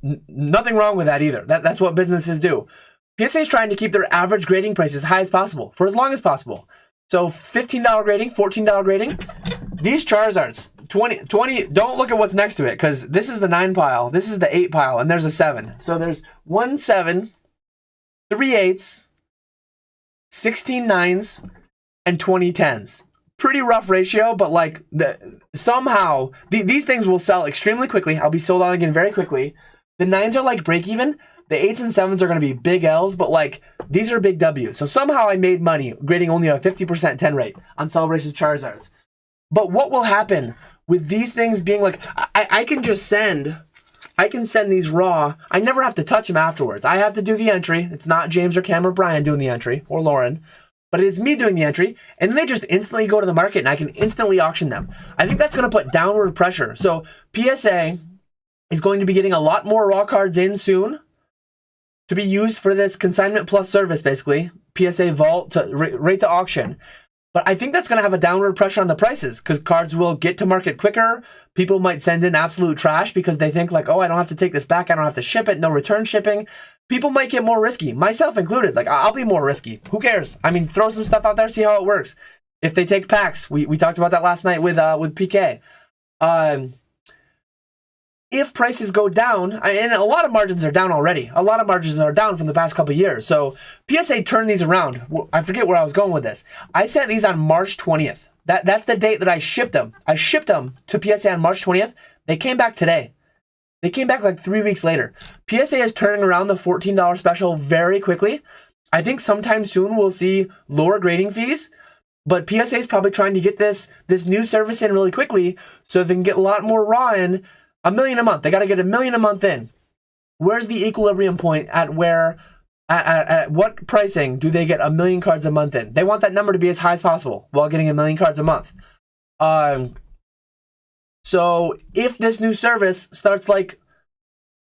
Nothing wrong with that either. That's what businesses do. PSA is trying to keep their average grading price as high as possible for as long as possible. So $15 grading, $14 grading. These Charizards, 20, don't look at what's next to it, because this is the 9 pile, this is the 8 pile, and there's a 7. So there's 1 7, 3 8s, 16 9s, and 20 10s. Pretty rough ratio, but like somehow these things will sell extremely quickly. I'll be sold out again very quickly. The 9s are like break even. The 8s and 7s are going to be big L's, but like these are big W's. So somehow I made money grading only a 50% 10 rate on Celebration Charizards. But what will happen with these things being like, I can send these raw. I never have to touch them afterwards. I have to do the entry. It's not James or Cam or Brian doing the entry, or Lauren, but it's me doing the entry, and they just instantly go to the market and I can instantly auction them. I think that's going to put downward pressure. So PSA is going to be getting a lot more raw cards in soon to be used for this Consignment Plus service, basically. PSA Vault to rate to auction. But I think that's going to have a downward pressure on the prices, because cards will get to market quicker. People might send in absolute trash because they think like, oh, I don't have to take this back. I don't have to ship it. No return shipping. People might get more risky, myself included. Like, I'll be more risky. Who cares? I mean, throw some stuff out there, see how it works. If they take packs, we talked about that last night with PK. If prices go down, and a lot of margins are down already. A lot of margins are down from the past couple of years. So PSA turned these around. I forget where I was going with this. I sent these on March 20th. That's the date that I shipped them. I shipped them to PSA on March 20th. They came back today. They came back like 3 weeks later. PSA is turning around the $14 special very quickly. I think sometime soon we'll see lower grading fees. But PSA is probably trying to get this new service in really quickly so they can get a lot more raw in. $1 million a month. They got to get $1 million a month in. Where's the equilibrium point at what pricing do they get 1 million cards a month in? They want that number to be as high as possible while getting 1 million cards a month. So if this new service starts like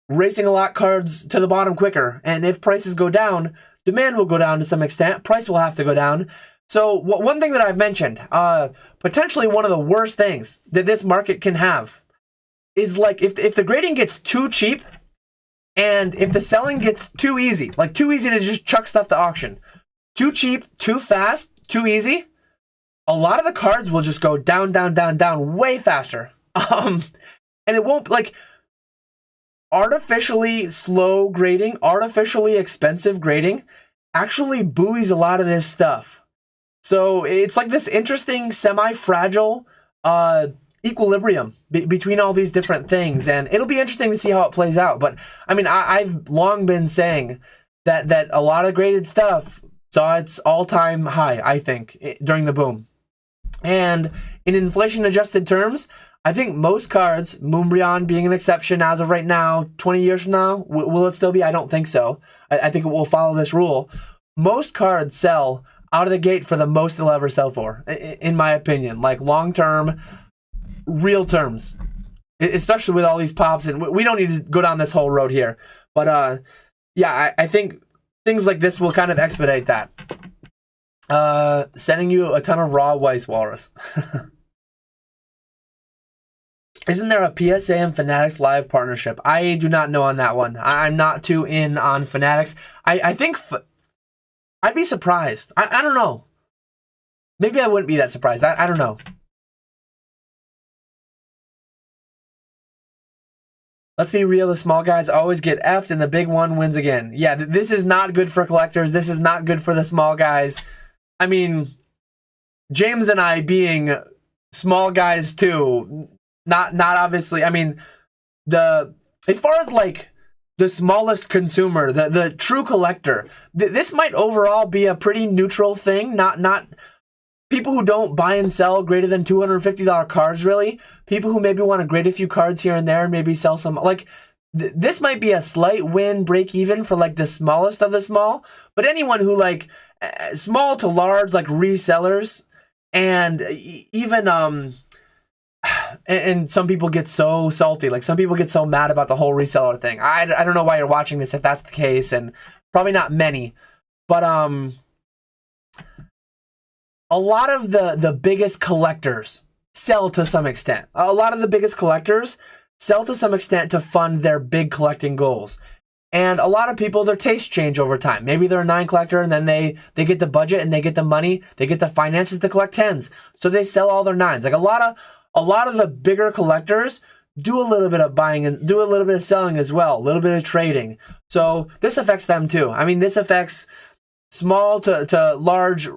racing a lot cards to the bottom quicker, and if prices go down, demand will go down to some extent. Price will have to go down. So one thing that I've mentioned, potentially one of the worst things that this market can have is like if the grading gets too cheap and if the selling gets too easy, like too easy to just chuck stuff to auction, too cheap, too fast, too easy, a lot of the cards will just go down, down, down, down way faster. And it won't, like, artificially slow grading, artificially expensive grading actually buoys a lot of this stuff. So it's like this interesting semi-fragile equilibrium between all these different things, and it'll be interesting to see how it plays out. But I mean, I've long been saying that a lot of graded stuff saw its all-time high, I think, during the boom. And in inflation-adjusted terms, I think most cards, Moonbryon being an exception as of right now, 20 years from now, will it still be? I don't think so. I think it will follow this rule. Most cards sell out of the gate for the most they'll ever sell for, in my opinion. Like long-term, real terms. Especially with all these pops. And we don't need to go down this whole road here. But yeah, I think things like this will kind of expedite that. Sending you a ton of raw Weiss Walrus. Isn't there a PSA and Fanatics live partnership? I do not know on that one. I'm not too in on Fanatics. I think I'd be surprised. I don't know. Maybe I wouldn't be that surprised. I don't know. Let's be real, the small guys always get effed and the big one wins again. Yeah, this is not good for collectors. This is not good for the small guys. I mean, James and I being small guys too, not obviously. I mean, as far as like the smallest consumer, the true collector, this might overall be a pretty neutral thing. Not people who don't buy and sell greater than $250 cards, really. People who maybe want to grade a few cards here and there and maybe sell some. Like, this might be a slight win, break even for like the smallest of the small. But anyone who like small to large, like resellers, and even and some people get so salty. Like some people get so mad about the whole reseller thing. I don't know why you're watching this if that's the case, and probably not many. But a lot of the biggest collectors sell to some extent. A lot of the biggest collectors sell to some extent to fund their big collecting goals. And a lot of people, their tastes change over time. Maybe they're a 9 collector and then they get the budget and they get the money, they get the finances to collect 10s. So they sell all their 9s. Like a lot of the bigger collectors do a little bit of buying and do a little bit of selling as well, a little bit of trading. So this affects them too. I mean, this affects small to large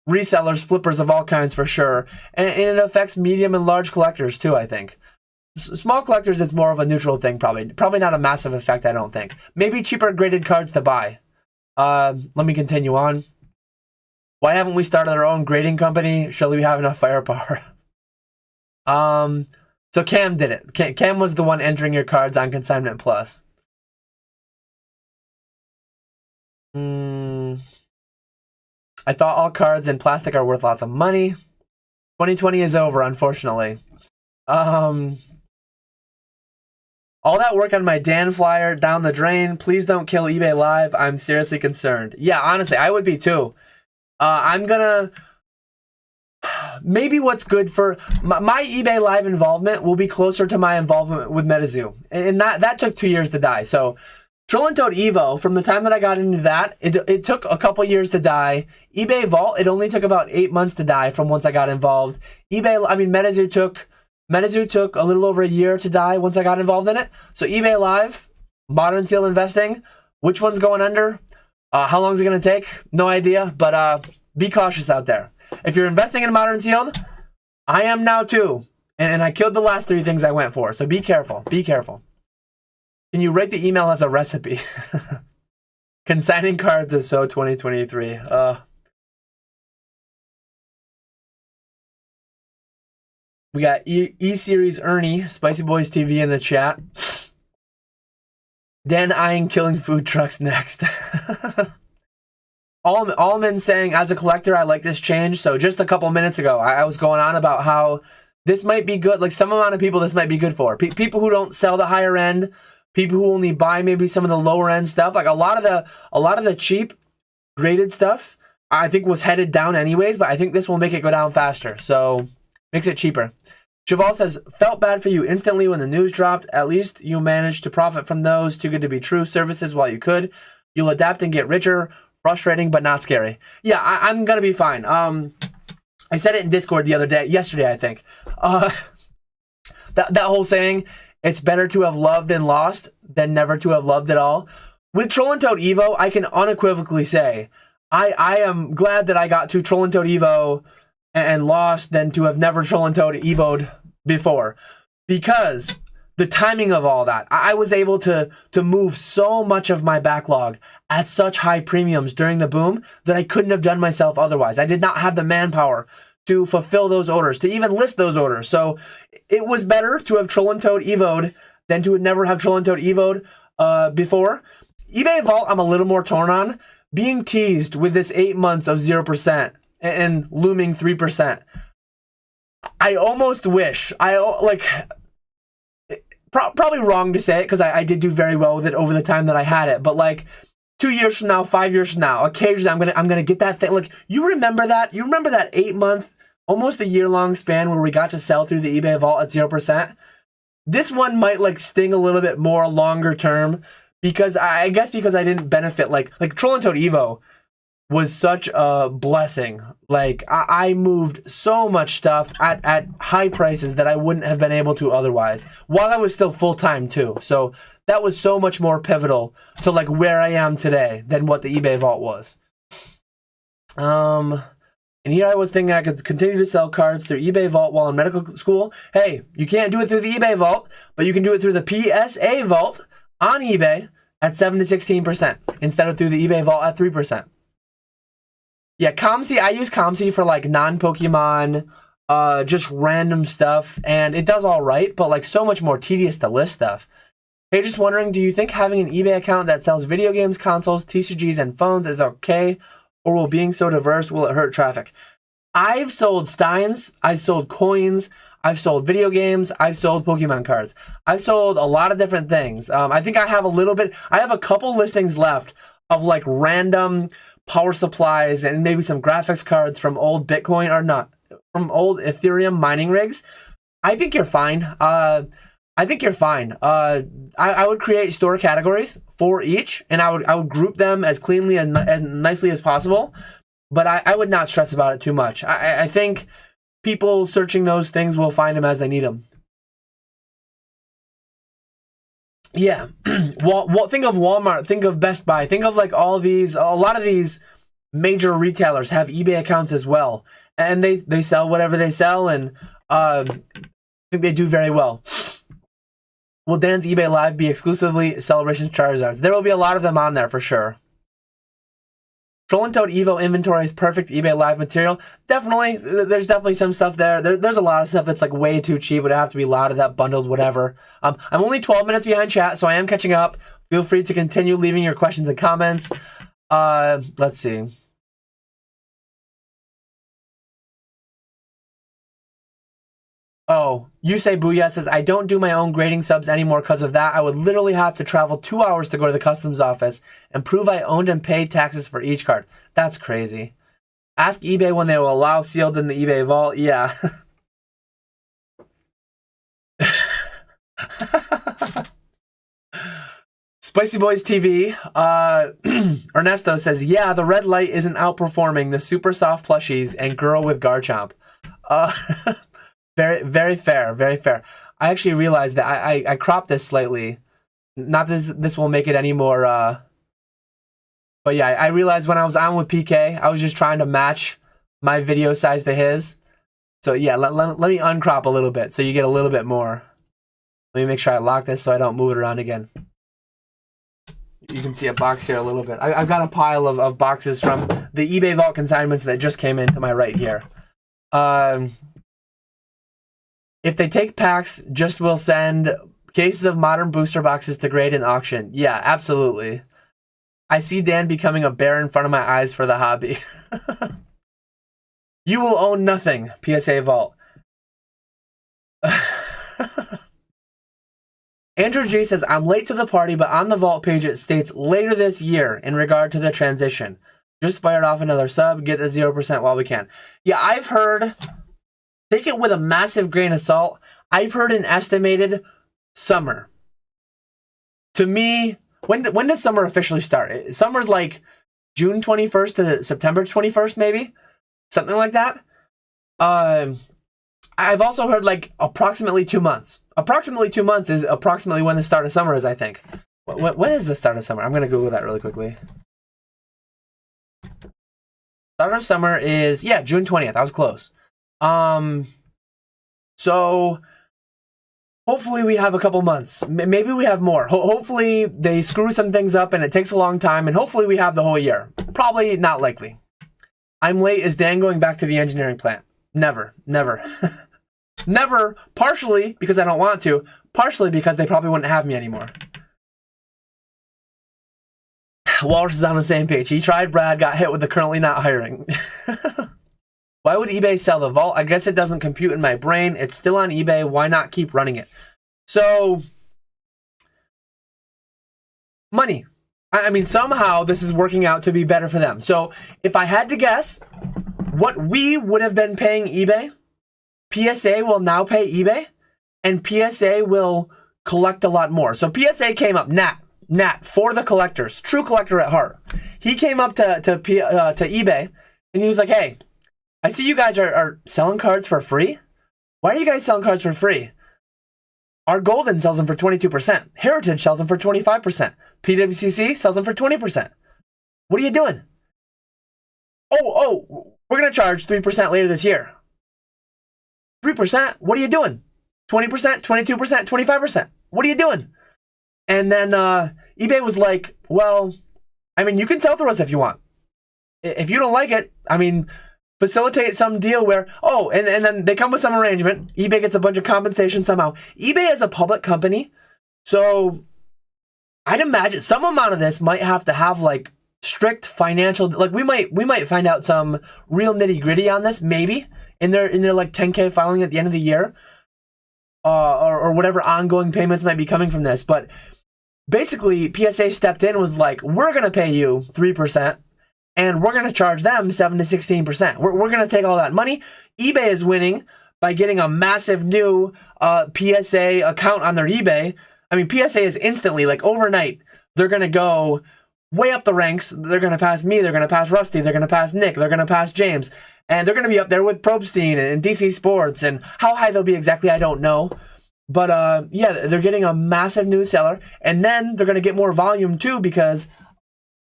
resellers, flippers of all kinds for sure. And it affects medium and large collectors too, I think. Small collectors, it's more of a neutral thing, probably. Probably not a massive effect, I don't think. Maybe cheaper graded cards to buy. Let me continue on. Why haven't we started our own grading company? Surely we have enough firepower. So Cam did it. Cam was the one entering your cards on Consignment Plus. I thought all cards in plastic are worth lots of money. 2020 is over, unfortunately. All that work on my Dan flyer down the drain. Please don't kill eBay Live. I'm seriously concerned. Yeah, honestly, I would be too. I'm gonna... Maybe what's good for... My eBay Live involvement will be closer to my involvement with MetaZoo. And that took 2 years to die. So, Troll and Toad Evo, from the time that I got into that, it took a couple years to die. eBay Vault, it only took about 8 months to die from once I got involved. MetaZoo took a little over a year to die once I got involved in it. So eBay Live, Modern Seal Investing, which one's going under? How long is it going to take? No idea, but be cautious out there. If you're investing in Modern Sealed, I am now too. And I killed the last 3 things I went for, so be careful. Be careful. Can you rate the email as a recipe? Consigning cards is so 2023. We got E-Series Ernie, Spicy Boys TV in the chat. Dan eyeing killing food trucks next. Allman saying, as a collector, I like this change. So just a couple minutes ago, I was going on about how this might be good. Like some amount of people this might be good for. People who don't sell the higher end. People who only buy maybe some of the lower end stuff. Like a lot of the cheap graded stuff, I think was headed down anyways. But I think this will make it go down faster. So makes it cheaper. Cheval says, felt bad for you instantly when the news dropped. At least you managed to profit from those too good to be true services while you could. You'll adapt and get richer. Frustrating, but not scary. Yeah, I'm going to be fine. I said it in Discord yesterday, I think. That whole saying, it's better to have loved and lost than never to have loved at all. With Troll and Toad Evo, I can unequivocally say, I am glad that I got to Troll and Toad Evo and lost than to have never Troll and Toad Evo'd before. Because the timing of all that, I was able to move so much of my backlog at such high premiums during the boom that I couldn't have done myself otherwise. I did not have the manpower to fulfill those orders, to even list those orders. So it was better to have Troll and Toad Evo'd than to never have Troll and Toad Evo'd before. eBay Vault, I'm a little more torn on. Being teased with this 8 months of 0% and looming 3%. I almost wish, probably wrong to say it because I did do very well with it over the time that I had it, but like 2 years from now, 5 years from now, occasionally I'm gonna get that thing. Like, you remember that? You remember that 8 month, almost a year long span where we got to sell through the eBay Vault at 0%? This one might like sting a little bit more longer term because I guess because I didn't benefit like Troll and Toad Evo was such a blessing. Like I moved so much stuff at high prices that I wouldn't have been able to otherwise, while I was still full-time too. So that was so much more pivotal to like where I am today than what the eBay Vault was. And here I was thinking I could continue to sell cards through eBay Vault while in medical school. Hey, you can't do it through the eBay Vault, but you can do it through the PSA Vault on eBay at 7 to 16% instead of through the eBay Vault at 3%. Yeah, ComC, I use ComC for like non-Pokemon, just random stuff, and it does all right, but like so much more tedious to list stuff. Hey, just wondering, do you think having an eBay account that sells video games, consoles, TCGs, and phones is okay? Or will being so diverse, will it hurt traffic? I've sold Steins, I've sold coins, I've sold video games, I've sold Pokemon cards. I've sold a lot of different things. I think I have a couple listings left of like random power supplies and maybe some graphics cards from old Bitcoin, or not, from old Ethereum mining rigs. I think you're fine. I think you're fine. I would create store categories for each, and I would group them as cleanly and nicely as possible. But I would not stress about it too much. I think people searching those things will find them as they need them. Yeah. Well, think of Walmart. Think of Best Buy. Think of like a lot of these major retailers have eBay accounts as well, and they sell whatever they sell, and I think they do very well. Will Dan's eBay Live be exclusively Celebrations Charizards? There will be a lot of them on there for sure. Troll and Toad Evo inventory is perfect eBay Live material. Definitely, there's definitely some stuff there. There's a lot of stuff that's like way too cheap. It would have to be a lot of that bundled, whatever. I'm only 12 minutes behind chat, so I am catching up. Feel free to continue leaving your questions and comments. Let's see. Oh, you say Booyah says, I don't do my own grading subs anymore because of that. I would literally have to travel 2 hours to go to the customs office and prove I owned and paid taxes for each card. That's crazy. Ask eBay when they will allow sealed in the eBay Vault. Yeah. Spicy Boys TV. Ernesto says, yeah, the red light isn't outperforming the super soft plushies and girl with Garchomp. Very, very fair, very fair. I actually realized that I cropped this slightly. Not this will make it any more, but yeah, I realized when I was on with PK, I was just trying to match my video size to his. So yeah, let me uncrop a little bit so you get a little bit more. Let me make sure I lock this so I don't move it around again. You can see a box here a little bit. I've got a pile of boxes from the eBay Vault consignments that just came in to my right here. If they take packs, just will send cases of modern booster boxes to grade and auction. Yeah, absolutely. I see Dan becoming a bear in front of my eyes for the hobby. You will own nothing, PSA Vault. Andrew G says, I'm late to the party, but on the Vault page it states later this year in regard to the transition. Just fired off another sub, get the 0% while we can. Yeah, I've heard... take it with a massive grain of salt. I've heard an estimated summer. To me, when does summer officially start? Summer's like June 21st to September 21st, maybe? Something like that. I've also heard like approximately 2 months. Approximately 2 months is approximately when the start of summer is, I think. When is the start of summer? I'm going to Google that really quickly. Start of summer is, yeah, June 20th. I was close. So hopefully we have a couple months. Maybe we have more. Hopefully they screw some things up and it takes a long time, and hopefully we have the whole year. Probably not likely. I'm late. Is Dan going back to the engineering plant? Never. Never. Partially because I don't want to. Partially because they probably wouldn't have me anymore. Walrus is on the same page. He tried, Brad, got hit with the currently not hiring. Why would eBay sell the vault? I guess it doesn't compute in my brain. It's still on eBay. Why not keep running it? So, money. I mean, somehow this is working out to be better for them. So, if I had to guess, what we would have been paying eBay, PSA will now pay eBay, and PSA will collect a lot more. So, PSA came up, Nat, for the collectors, true collector at heart. He came up to eBay, and he was like, hey, I see you guys are selling cards for free. Why are you guys selling cards for free? Our Golden sells them for 22%. Heritage sells them for 25%. PWCC sells them for 20%. What are you doing? Oh, we're going to charge 3% later this year. 3%? What are you doing? 20%, 22%, 25%. What are you doing? And then eBay was like, well, I mean, you can sell to us if you want. If you don't like it, I mean, facilitate some deal where, and then they come with some arrangement. eBay gets a bunch of compensation somehow. eBay is a public company, so I'd imagine some amount of this might have to have like strict financial, like we might find out some real nitty gritty on this, maybe in their like 10K filing at the end of the year, or whatever ongoing payments might be coming from this. But basically, PSA stepped in, was like, we're gonna pay you 3%. And we're going to charge them 7 to 16%. We're going to take all that money. eBay is winning by getting a massive new PSA account on their eBay. I mean, PSA is instantly, like overnight, they're going to go way up the ranks. They're going to pass me. They're going to pass Rusty. They're going to pass Nick. They're going to pass James. And they're going to be up there with Probstein and DC Sports. And how high they'll be exactly, I don't know. But yeah, they're getting a massive new seller. And then they're going to get more volume too, because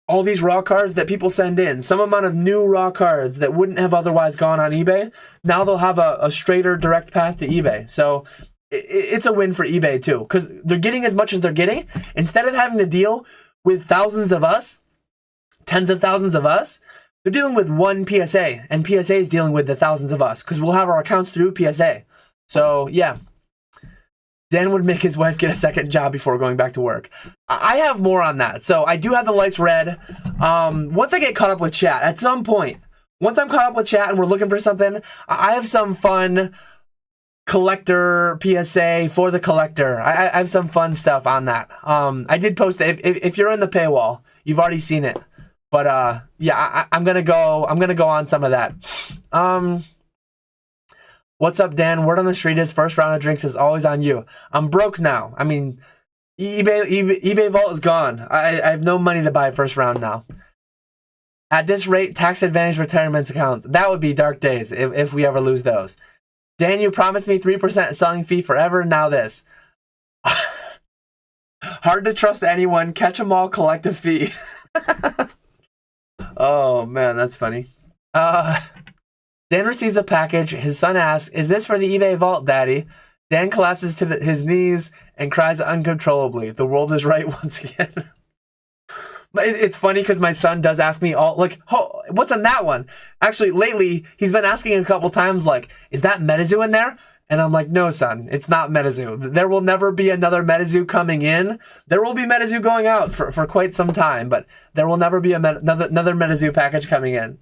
all these raw cards that people send in, some amount of new raw cards that wouldn't have otherwise gone on eBay, now they'll have a straighter direct path to eBay. So it's a win for eBay too, because they're getting as much as they're getting. Instead of having to deal with thousands of us, tens of thousands of us, they're dealing with one PSA, and PSA is dealing with the thousands of us, because we'll have our accounts through PSA. So yeah. Dan would make his wife get a second job before going back to work. I have more on that. So I do have the lights red. Once I get caught up with chat, at some point, once I'm caught up with chat and we're looking for something, I have some fun collector PSA for the collector. I have some fun stuff on that. I did post it. If you're in the paywall, you've already seen it. But yeah, I'm gonna go on some of that. What's up, Dan? Word on the street is first round of drinks is always on you. I'm broke now. I mean, eBay Vault is gone. I have no money to buy first round now. At this rate, tax advantage retirement accounts. That would be dark days if we ever lose those. Dan, you promised me 3% selling fee forever. Now this. Hard to trust anyone. Catch 'em all collective fee. Oh, man, that's funny. Dan receives a package. His son asks, is this for the eBay Vault, Daddy? Dan collapses to his knees and cries uncontrollably. The world is right once again. It's funny because my son does ask me all, like, oh, what's in that one? Actually, lately, he's been asking a couple times, like, is that MetaZoo in there? And I'm like, no, son, it's not MetaZoo. There will never be another MetaZoo coming in. There will be MetaZoo going out for quite some time, but there will never be another MetaZoo package coming in.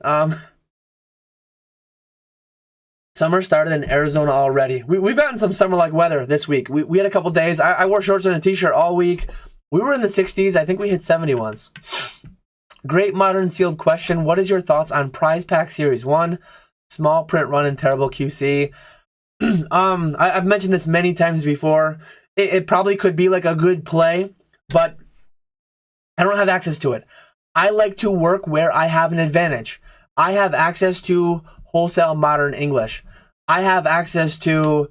Summer started in Arizona already. We've gotten some summer-like weather this week. We had a couple days. I wore shorts and a t-shirt all week. We were in the 60s. I think we hit 70 once. Great Modern Sealed question. What is your thoughts on Prize Pack Series 1? Small print run and terrible QC. I've mentioned this many times before. It probably could be like a good play, but I don't have access to it. I like to work where I have an advantage. I have access to wholesale modern English. I have access to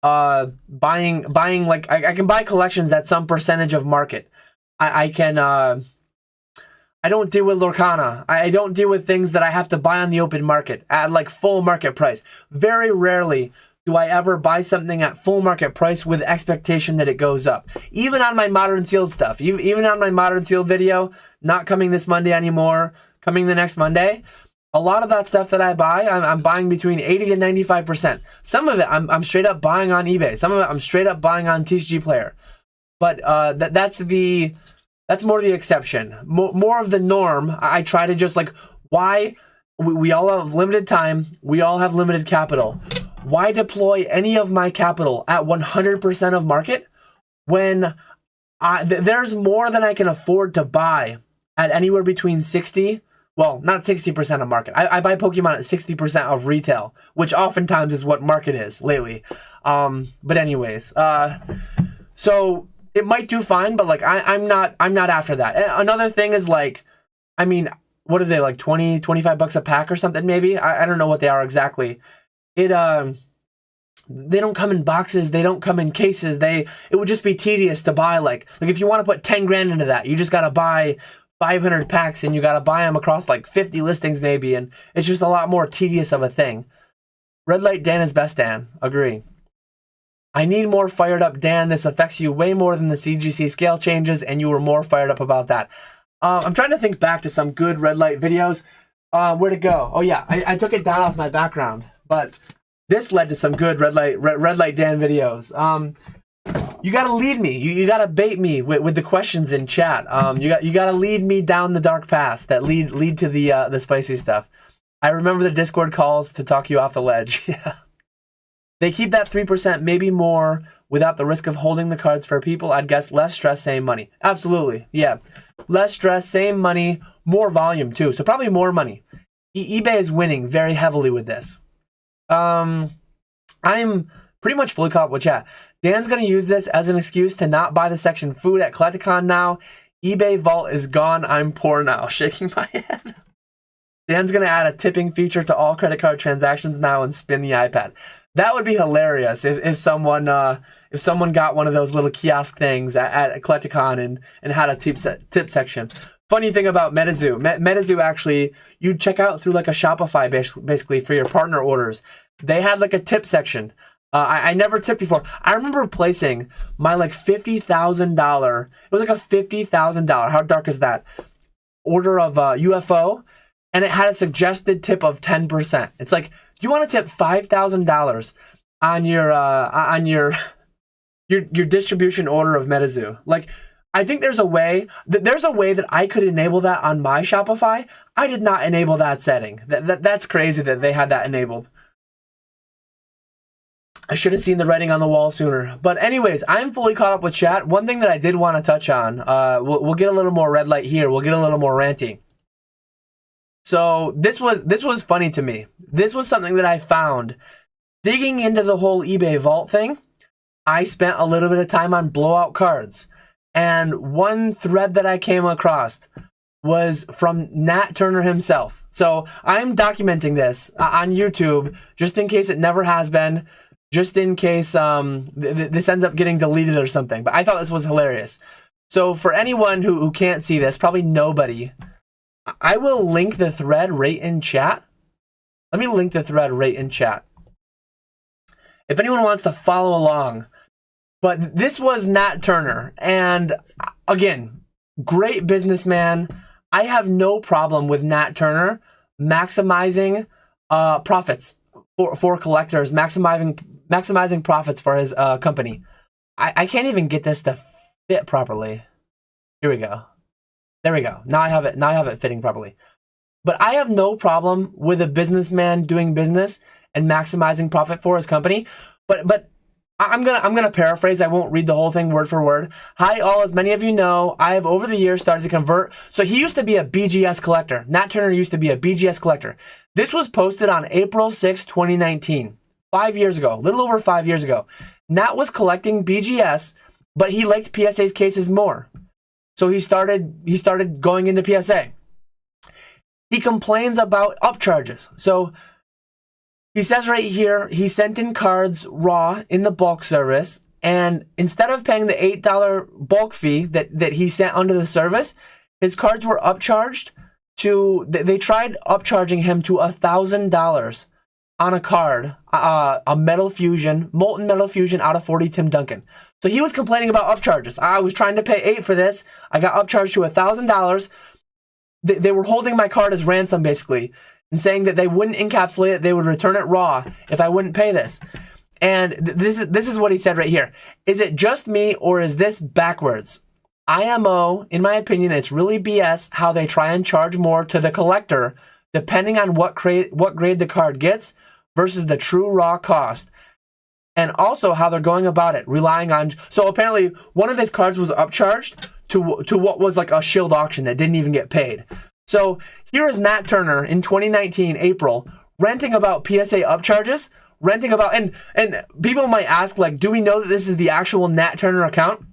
buying like I can buy collections at some percentage of market. I can I don't deal with Lorcana. I don't deal with things that I have to buy on the open market at like full market price. Very rarely do I ever buy something at full market price with expectation that it goes up. Even on my modern sealed stuff, even on my modern sealed video, not coming this Monday anymore, coming the next Monday, a lot of that stuff that I buy, I'm buying between 80 to 95%. Some of it I'm straight up buying on eBay. Some of it I'm straight up buying on TCG Player. But that's more the exception. More of the norm. I try to just like, why? We all have limited time. We all have limited capital. Why deploy any of my capital at 100% of market when there's more than I can afford to buy at anywhere between 60, well, not 60% of market. I buy Pokemon at 60% of retail, which oftentimes is what market is lately. But anyways, so it might do fine, but like I'm not after that. Another thing is like, I mean, what are they, like 20, 25 bucks a pack or something maybe? I don't know what they are exactly. They don't come in boxes, they don't come in cases. It would just be tedious to buy like if you want to put 10 grand into that, you just got to buy 500 packs and you got to buy them across like 50 listings maybe, and it's just a lot more tedious of a thing. Red Light Dan is best, Dan. Agree. I need more fired up, Dan. This affects you way more than the CGC scale changes, and you were more fired up about that. I'm trying to think back to some good Red Light videos. Where'd it go? Oh yeah, I took it down off my background, but this led to some good Red Light Dan videos. You gotta lead me. You gotta bait me with the questions in chat. You gotta lead me down the dark paths that lead to the spicy stuff. I remember the Discord calls to talk you off the ledge. Yeah. They keep that 3%, maybe more, without the risk of holding the cards for people. I'd guess less stress, same money. Absolutely, yeah. Less stress, same money, more volume too. So probably more money. eBay is winning very heavily with this. I'm pretty much fully caught up with chat. Dan's going to use this as an excuse to not buy the section food at Collecticon now. eBay vault is gone. I'm poor now. Shaking my head. Dan's going to add a tipping feature to all credit card transactions now and spin the iPad. That would be hilarious if someone got one of those little kiosk things at Collecticon and had a tip section. Funny thing about MetaZoo, MetaZoo actually, you check out through like a Shopify basically for your partner orders. They had like a tip section. I never tipped before. I remember placing my like $50,000. It was like a $50,000. How dark is that? Order of UFO, and it had a suggested tip of 10%. It's like, you want to tip $5,000 on your distribution order of MetaZoo. Like, I think there's a way that I could enable that on my Shopify. I did not enable that setting. That's crazy that they had that enabled. I should have seen the writing on the wall sooner. But anyways, I'm fully caught up with chat. One thing that I did want to touch on, we'll get a little more red light here. We'll get a little more ranty. So this was funny to me. This was something that I found digging into the whole eBay vault thing. I spent a little bit of time on blowout cards, and one thread that I came across was from Nat Turner himself. So I'm documenting this on YouTube just in case it never has been, just in case this ends up getting deleted or something. But I thought this was hilarious. So for anyone who can't see this, probably nobody, I will link the thread right in chat. Let me link the thread right in chat. If anyone wants to follow along. But this was Nat Turner. And again, great businessman. I have no problem with Nat Turner maximizing profits for collectors, maximizing profits for his company. I can't even get this to fit properly. Here we go. There we go. Now I have it fitting properly. But I have no problem with a businessman doing business and maximizing profit for his company. But I'm gonna paraphrase. I won't read the whole thing word for word. Hi all, as many of you know, I have over the years started to convert. So he used to be a BGS collector. Nat Turner used to be a BGS collector. This was posted on April 6, 2019. 5 years ago, a little over 5 years ago. Nat was collecting BGS, but he liked PSA's cases more. So he started going into PSA. He complains about upcharges. So he says right here, he sent in cards raw in the bulk service, and instead of paying the $8 bulk fee that he sent under the service, his cards were upcharged to, they tried upcharging him to $1,000 on a card, a Metal Fusion, Molten Metal Fusion out of 40 Tim Duncan. So he was complaining about upcharges. I was trying to pay $8 for this. I got upcharged to $1,000. They were holding my card as ransom, basically, and saying that they wouldn't encapsulate it, they would return it raw if I wouldn't pay this. And this is what he said right here. Is it just me, or is this backwards? IMO, in my opinion, it's really BS how they try and charge more to the collector depending on what grade the card gets versus the true raw cost. And also how they're going about it, relying on... So apparently one of his cards was upcharged to what was like a shield auction that didn't even get paid. So here is Nat Turner in 2019, April, ranting about PSA upcharges, ranting about... And people might ask, like, do we know that this is the actual Nat Turner account?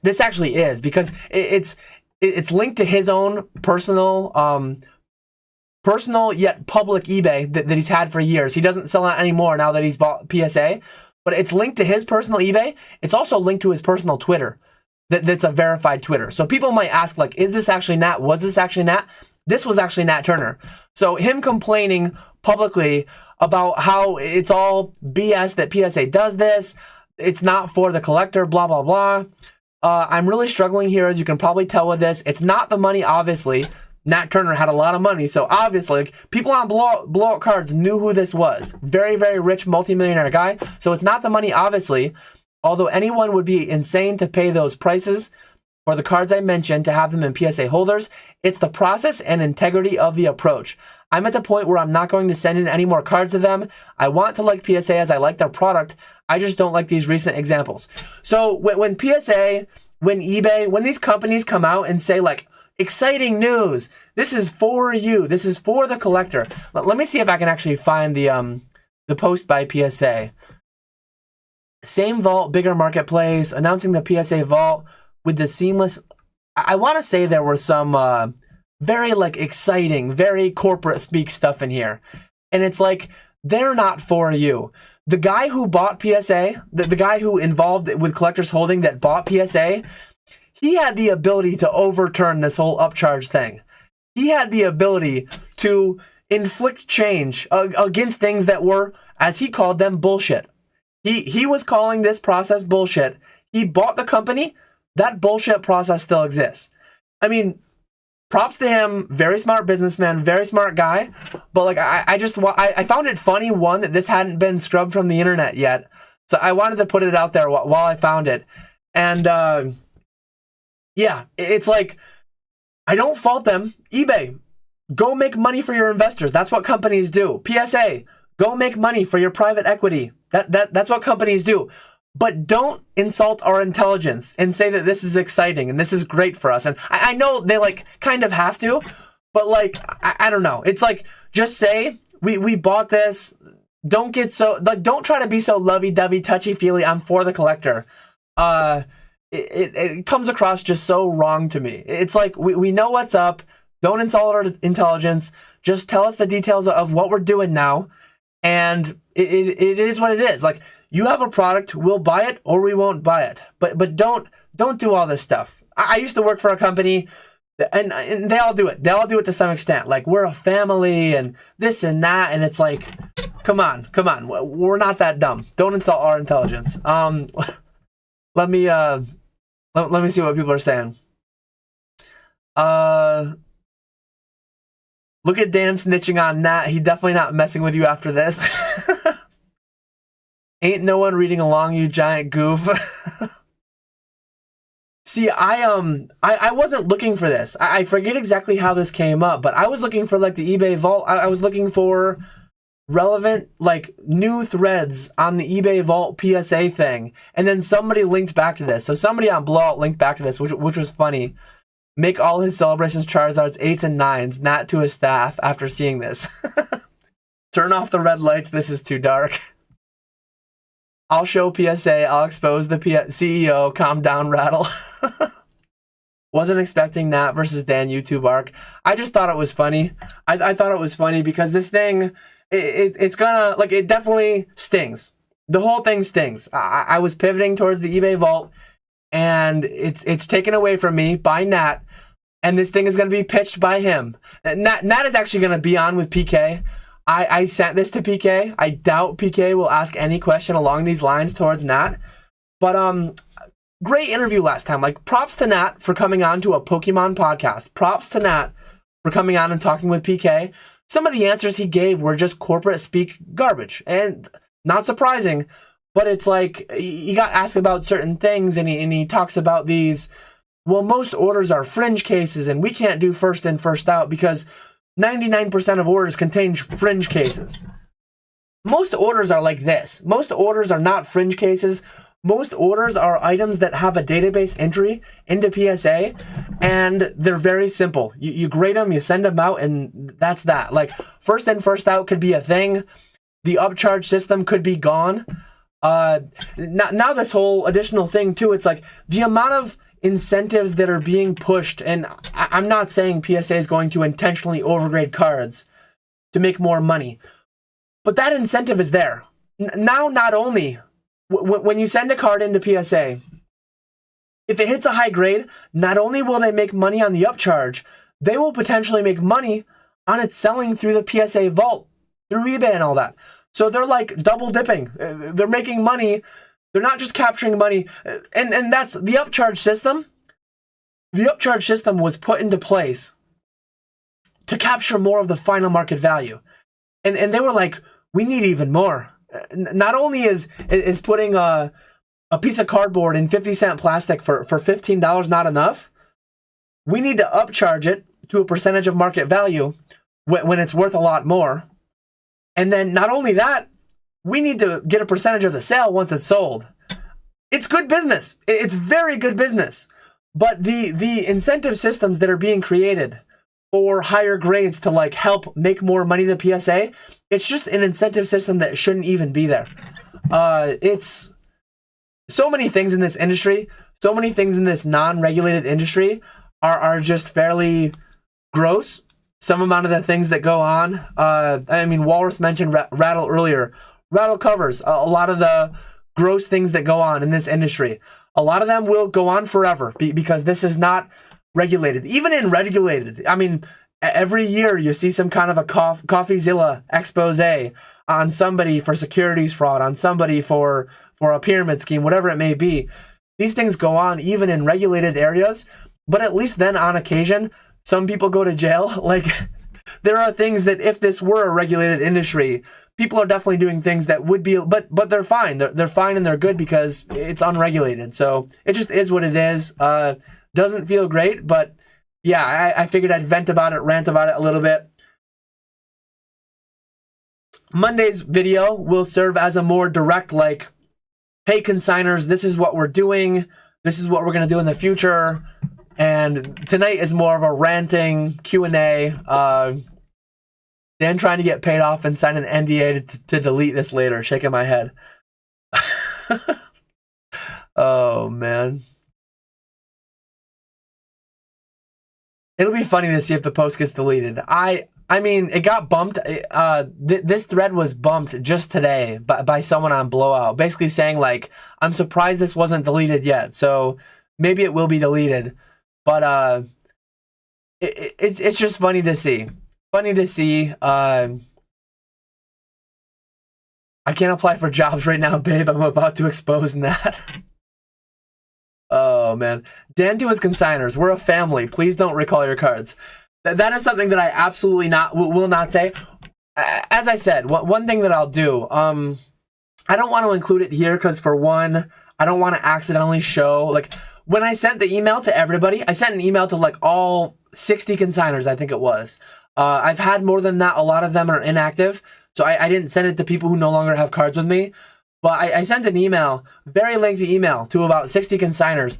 This actually is, because it's linked to his own personal yet public eBay that he's had for years. He doesn't sell it anymore now that he's bought PSA, but it's linked to his personal eBay. It's also linked to his personal Twitter. That's a verified Twitter. So people might ask, like, is this actually Nat? Was this actually Nat? This was actually Nat Turner. So him complaining publicly about how it's all BS that PSA does this, it's not for the collector, blah, blah, blah. I'm really struggling here, as you can probably tell with this. It's not the money, obviously. Nat Turner had a lot of money, so obviously, like, people on blowout cards knew who this was. Very, very rich, multimillionaire guy. So it's not the money, obviously. Although anyone would be insane to pay those prices for the cards I mentioned to have them in PSA holders. It's the process and integrity of the approach. I'm at the point where I'm not going to send in any more cards to them. I want to like PSA as I like their product. I just don't like these recent examples. So when PSA, when eBay, when these companies come out and say, like, exciting news, this is for you, this is for the collector. Let me see if I can actually find the post by PSA. Same vault, bigger marketplace, announcing the PSA vault with the seamless... I want to say there were some very, like, exciting, very corporate speak stuff in here. And it's like, they're not for you. The guy who bought PSA, the guy who involved with Collectors Holding that bought PSA, he had the ability to overturn this whole upcharge thing. He had the ability to inflict change against things that were, as he called them, bullshit. He was calling this process bullshit. He bought the company. That bullshit process still exists. I mean, props to him. Very smart businessman, very smart guy. But, like, I found it funny, one, that this hadn't been scrubbed from the internet yet. So I wanted to put it out there while I found it. And, yeah, it's like, I don't fault them. eBay, go make money for your investors. That's what companies do. PSA, go make money for your private equity. That's what companies do. But don't insult our intelligence and say that this is exciting and this is great for us. And I know they, like, kind of have to, but, like, I don't know. It's like, just say, we bought this. Don't get so, like, don't try to be so lovey-dovey, touchy-feely. I'm for the collector. It comes across just so wrong to me. It's like, we know what's up. Don't insult our intelligence. Just tell us the details of what we're doing now. And it is what it is. Like, you have a product, we'll buy it or we won't buy it. But don't do all this stuff. I used to work for a company, and they all do it. They all do it to some extent. Like, we're a family and this and that, and it's like, come on. We're not that dumb. Don't insult our intelligence. Let me see what people are saying. Look at Dan snitching on Nat. He definitely not messing with you after this. Ain't no one reading along, you giant goof. See, I wasn't looking for this. I forget exactly how this came up, but I was looking for, like, the eBay vault. I was looking for relevant, like, new threads on the eBay vault PSA thing, and then somebody linked back to this. So somebody on Blowout linked back to this, which was funny. Make all his celebrations Charizards 8s and 9s, Nat to his staff after seeing this. Turn off the red lights, this is too dark. I'll show PSA. I'll expose the CEO. Calm down, Rattle. Wasn't expecting Nat versus Dan YouTube arc. I just thought it was funny. I thought it was funny because this thing, it's gonna, like, it definitely stings. The whole thing stings. I was pivoting towards the eBay vault, and it's taken away from me by Nat, and this thing is going to be pitched by him. Nat is actually going to be on with PK. I sent this to PK. I doubt PK will ask any question along these lines towards Nat. But great interview last time. Like, props to Nat for coming on to a Pokemon podcast. Props to Nat for coming on and talking with PK. Some of the answers he gave were just corporate speak garbage. And not surprising, but it's like he got asked about certain things, and he talks about these, well, most orders are fringe cases, and we can't do first in, first out because 99% of orders contain fringe cases. Most orders are like this. Most orders are not fringe cases. Most orders are items that have a database entry into PSA, and they're very simple. You grade them, you send them out, and that's that. Like, first in, first out could be a thing. The upcharge system could be gone. Now this whole additional thing too, it's like the amount of incentives that are being pushed, and I'm not saying PSA is going to intentionally overgrade cards to make more money, but that incentive is there. Now, not only when you send a card into PSA, if it hits a high grade, not only will they make money on the upcharge, they will potentially make money on it selling through the PSA vault, through eBay and all that. So they're like double dipping. They're making money. They're not just capturing money. And that's the upcharge system. The upcharge system was put into place to capture more of the final market value. And they were like, we need even more. Not only is putting a piece of cardboard in 50-cent plastic for $15 not enough, we need to upcharge it to a percentage of market value when it's worth a lot more. And then not only that, we need to get a percentage of the sale once it's sold. It's good business. It's very good business. But the incentive systems that are being created for higher grades to like help make more money to PSA, it's just an incentive system that shouldn't even be there. It's so many things in this industry, so many things in this non-regulated industry are just fairly gross. Some amount of the things that go on. I mean, Walrus mentioned Rattle earlier. Rattle covers a lot of the gross things that go on in this industry. A lot of them will go on forever because this is not regulated. Even in regulated, I mean, every year you see some kind of a CoffeeZilla expose on somebody for securities fraud, on somebody for a pyramid scheme, whatever it may be. These things go on even in regulated areas, but at least then on occasion, some people go to jail. Like, there are things that if this were a regulated industry, people are definitely doing things that would be, but they're fine. They're fine and they're good because it's unregulated. So it just is what it is. Doesn't feel great, but yeah, I figured I'd rant about it a little bit. Monday's video will serve as a more direct, like, hey, consigners, this is what we're doing. This is what we're going to do in the future. And tonight is more of a ranting Q&A. Dan trying to get paid off and sign an NDA to delete this later. Shaking my head. Oh, man. It'll be funny to see if the post gets deleted. I mean, it got bumped. This thread was bumped just today by someone on Blowout, basically saying, like, I'm surprised this wasn't deleted yet. So maybe it will be deleted. But it's just funny to see. Funny to see. I can't apply for jobs right now, babe. I'm about to expose that. Oh, man. Dan to his consigners. We're a family. Please don't recall your cards. That is something that I absolutely will not say. As I said, one thing that I'll do, I don't want to include it here because, for one, I don't want to accidentally show, like, when I sent the email to everybody, I sent an email to, like, all 60 consigners, I think it was. I've had more than that. A lot of them are inactive, so I didn't send it to people who no longer have cards with me. But I sent an email, very lengthy email, to about 60 consigners,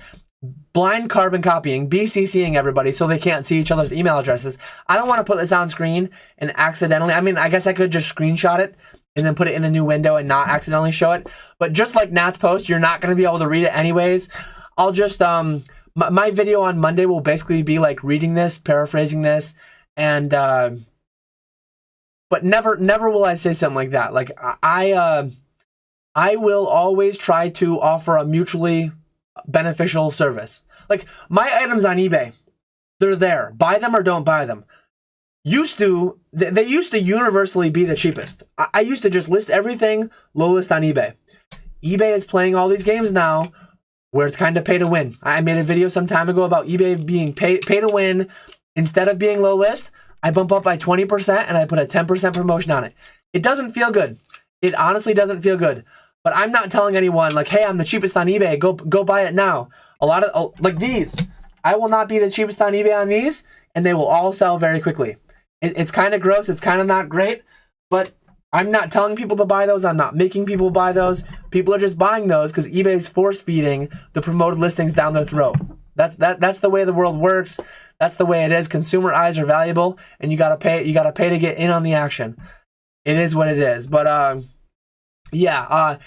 blind carbon copying, BCCing everybody so they can't see each other's email addresses. I don't want to put this on screen and accidentally, I mean, I guess I could just screenshot it and then put it in a new window and not accidentally show it. But just like Nat's post, you're not going to be able to read it anyways. I'll just, my video on Monday will basically be like reading this, paraphrasing this, and, but never will I say something like that. Like I will always try to offer a mutually beneficial service. Like my items on eBay, they're there. Buy them or don't buy them. They used to universally be the cheapest. I used to just list everything low list on eBay. eBay is playing all these games now where it's kind of pay to win. I made a video some time ago about eBay being pay to win. Instead of being low list, I bump up by 20% and I put a 10% promotion on it. It doesn't feel good. It honestly doesn't feel good. But I'm not telling anyone like, hey, I'm the cheapest on eBay. Go buy it now. A lot of like these, I will not be the cheapest on eBay on these, and they will all sell very quickly. It's kind of gross. It's kind of not great, but I'm not telling people to buy those. I'm not making people buy those. People are just buying those because eBay's force feeding the promoted listings down their throat. That's the way the world works. That's the way it is. Consumer eyes are valuable, and you gotta pay. You gotta pay to get in on the action. It is what it is. But yeah.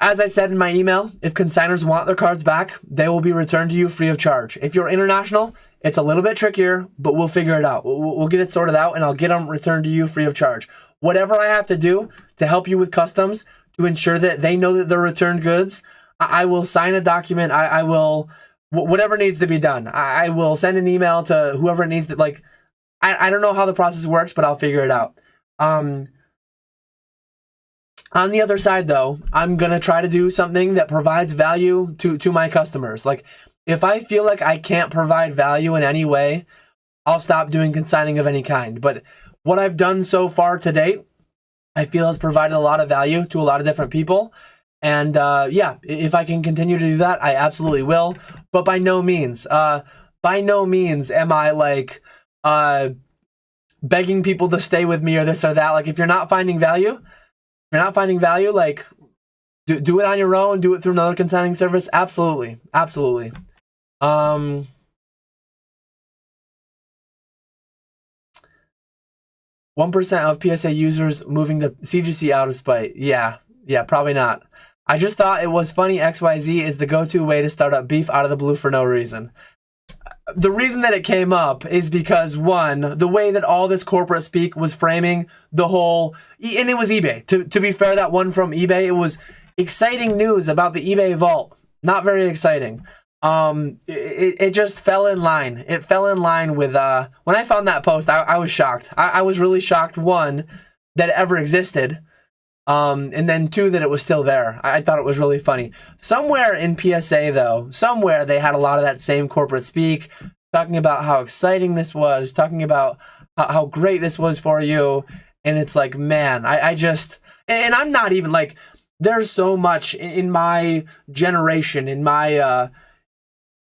As I said in my email, if consigners want their cards back, they will be returned to you free of charge. If you're international, it's a little bit trickier, but we'll figure it out. We'll get it sorted out, and I'll get them returned to you free of charge. Whatever I have to do to help you with customs to ensure that they know that they're returned goods, I will sign a document. I will, whatever needs to be done. I will send an email to whoever needs to, like, I don't know how the process works, but I'll figure it out. On the other side, though, I'm going to try to do something that provides value to my customers. Like, if I feel like I can't provide value in any way, I'll stop doing consigning of any kind. But what I've done so far to date, I feel has provided a lot of value to a lot of different people. And yeah, if I can continue to do that, I absolutely will. But by no means am I like begging people to stay with me or this or that. Like, if you're not finding value, like, do it on your own, do it through another consigning service. Absolutely. 1% of PSA users moving to CGC out of spite. Yeah, probably not. I just thought it was funny XYZ is the go-to way to start up beef out of the blue for no reason. The reason that it came up is because, one, the way that all this corporate speak was framing the whole, and it was eBay. To be fair, that one from eBay, it was exciting news about the eBay vault. Not very exciting. It just fell in line. It fell in line with, when I found that post, I was shocked. I was really shocked, one, that it ever existed. And then two, that it was still there. I thought it was really funny. Somewhere in PSA, though, somewhere they had a lot of that same corporate speak, talking about how exciting this was, talking about how great this was for you. And it's like, man, I just, and I'm not even like, there's so much in my generation, in my,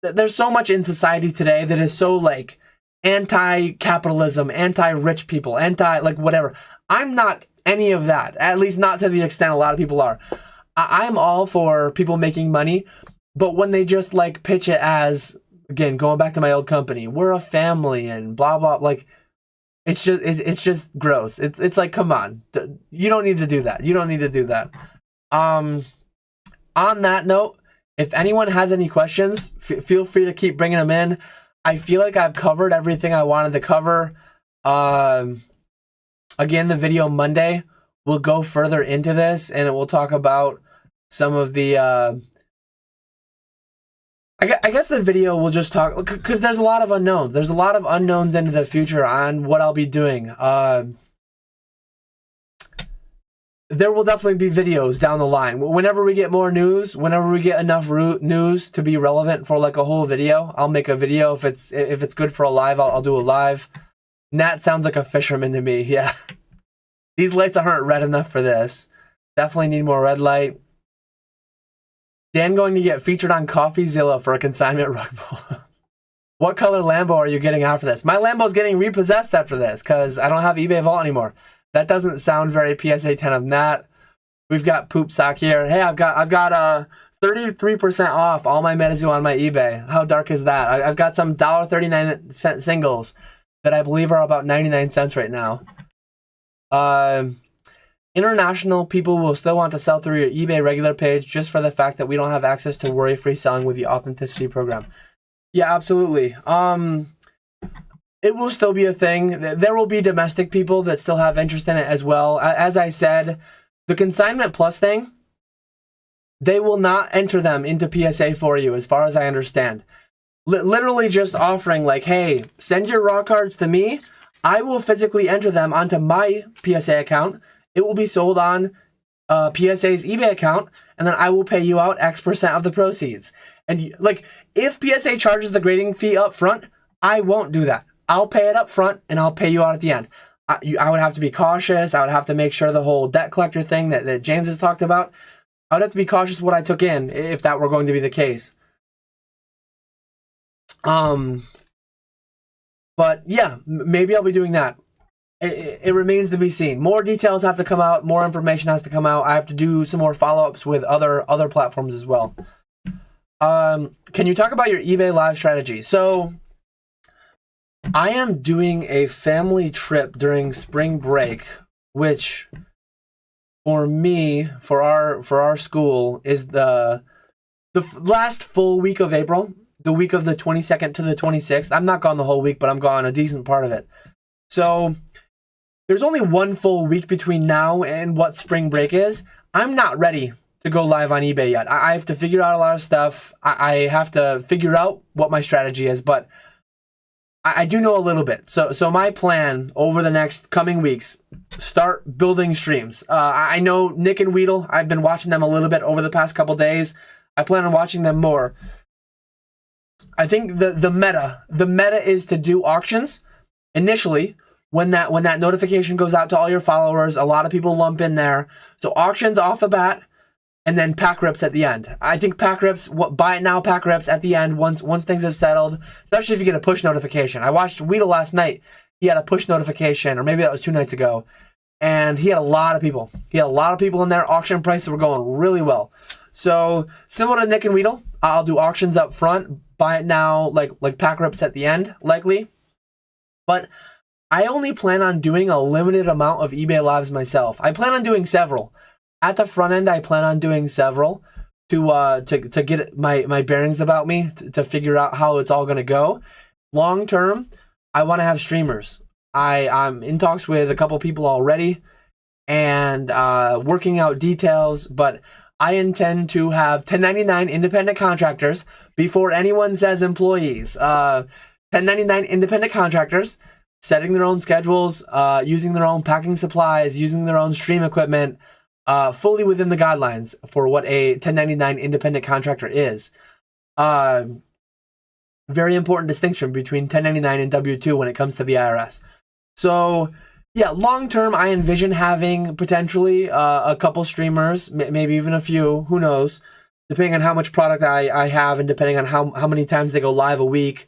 there's so much in society today that is so like anti-capitalism, anti-rich people, like whatever. I'm not any of that, at least not to the extent a lot of people are. I'm all for people making money, but when they just like pitch it as, again, going back to my old company, we're a family and blah blah, like it's just gross. It's like, come on, you don't need to do that. You don't need to do that. On that note, if anyone has any questions, feel free to keep bringing them in. I feel like I've covered everything I wanted to cover. Again, the video Monday will go further into this, and it will talk about some of the, I guess the video will just talk, because there's a lot of unknowns. There's a lot of unknowns into the future on what I'll be doing. There will definitely be videos down the line. Whenever we get more news, whenever we get enough news to be relevant for like a whole video, I'll make a video. If it's good for a live, I'll do a live. Nat sounds like a fisherman to me. Yeah. These lights aren't red enough for this. Definitely need more red light. Dan going to get featured on CoffeeZilla for a consignment rug pull. What color Lambo are you getting after this? My Lambo's getting repossessed after this because I don't have eBay Vault anymore. That doesn't sound very PSA 10 of Nat. We've got Poop Sock here. Hey, I've got 33% off all my Metazu on my eBay. How dark is that? I've got some $1.39 singles that I believe are about 99 cents right now. International people will still want to sell through your eBay regular page just for the fact that we don't have access to worry-free selling with the authenticity program. Yeah, absolutely. It will still be a thing. There will be domestic people that still have interest in it as well. As I said, the Consignment Plus thing, they will not enter them into PSA for you, as far as I understand. Literally just offering like, hey, send your raw cards to me. I will physically enter them onto my PSA account. It will be sold on PSA's eBay account, and then I will pay you out X% of the proceeds. And like, if PSA charges the grading fee up front, I won't do that. I'll pay it up front, and I'll pay you out at the end. I would have to be cautious. I would have to make sure the whole debt collector thing that James has talked about, I would have to be cautious what I took in if that were going to be the case. But yeah, maybe I'll be doing that. It remains to be seen. More details have to come out. More information has to come out. I have to do some more follow-ups with other platforms as well. Can you talk about your eBay live strategy? So I am doing a family trip during spring break, which for me, for our school, is the last full week of April, the week of the 22nd to the 26th. I'm not gone the whole week, but I'm gone a decent part of it. So there's only one full week between now and what spring break is. I'm not ready to go live on eBay yet. I have to figure out a lot of stuff. I have to figure out what my strategy is, but I do know a little bit. So my plan over the next coming weeks, start building streams. I know Nick and Weedle, I've been watching them a little bit over the past couple days. I plan on watching them more. I think the meta is to do auctions initially. When that notification goes out to all your followers, a lot of people lump in there. So auctions off the bat, and then pack rips at the end. I think pack rips, buy it now, pack rips at the end once things have settled, especially if you get a push notification. I watched Weedle last night. He had a push notification, or maybe that was 2 nights ago, and he had a lot of people. He had a lot of people in there. Auction prices were going really well. So similar to Nick and Weedle, I'll do auctions up front, buy it now, like pack rips at the end, likely. But I only plan on doing a limited amount of eBay lives myself. I plan on doing several. At the front end, I plan on doing several to get my bearings about me, to figure out how it's all going to go. Long term, I want to have streamers. I'm in talks with a couple people already and working out details, but I intend to have 1099 independent contractors before anyone says employees. 1099 independent contractors setting their own schedules, using their own packing supplies, using their own stream equipment, fully within the guidelines for what a 1099 independent contractor is. Very important distinction between 1099 and W-2 when it comes to the IRS. So yeah, long term, I envision having potentially a couple streamers, maybe even a few, who knows, depending on how much product I have and depending on how many times they go live a week.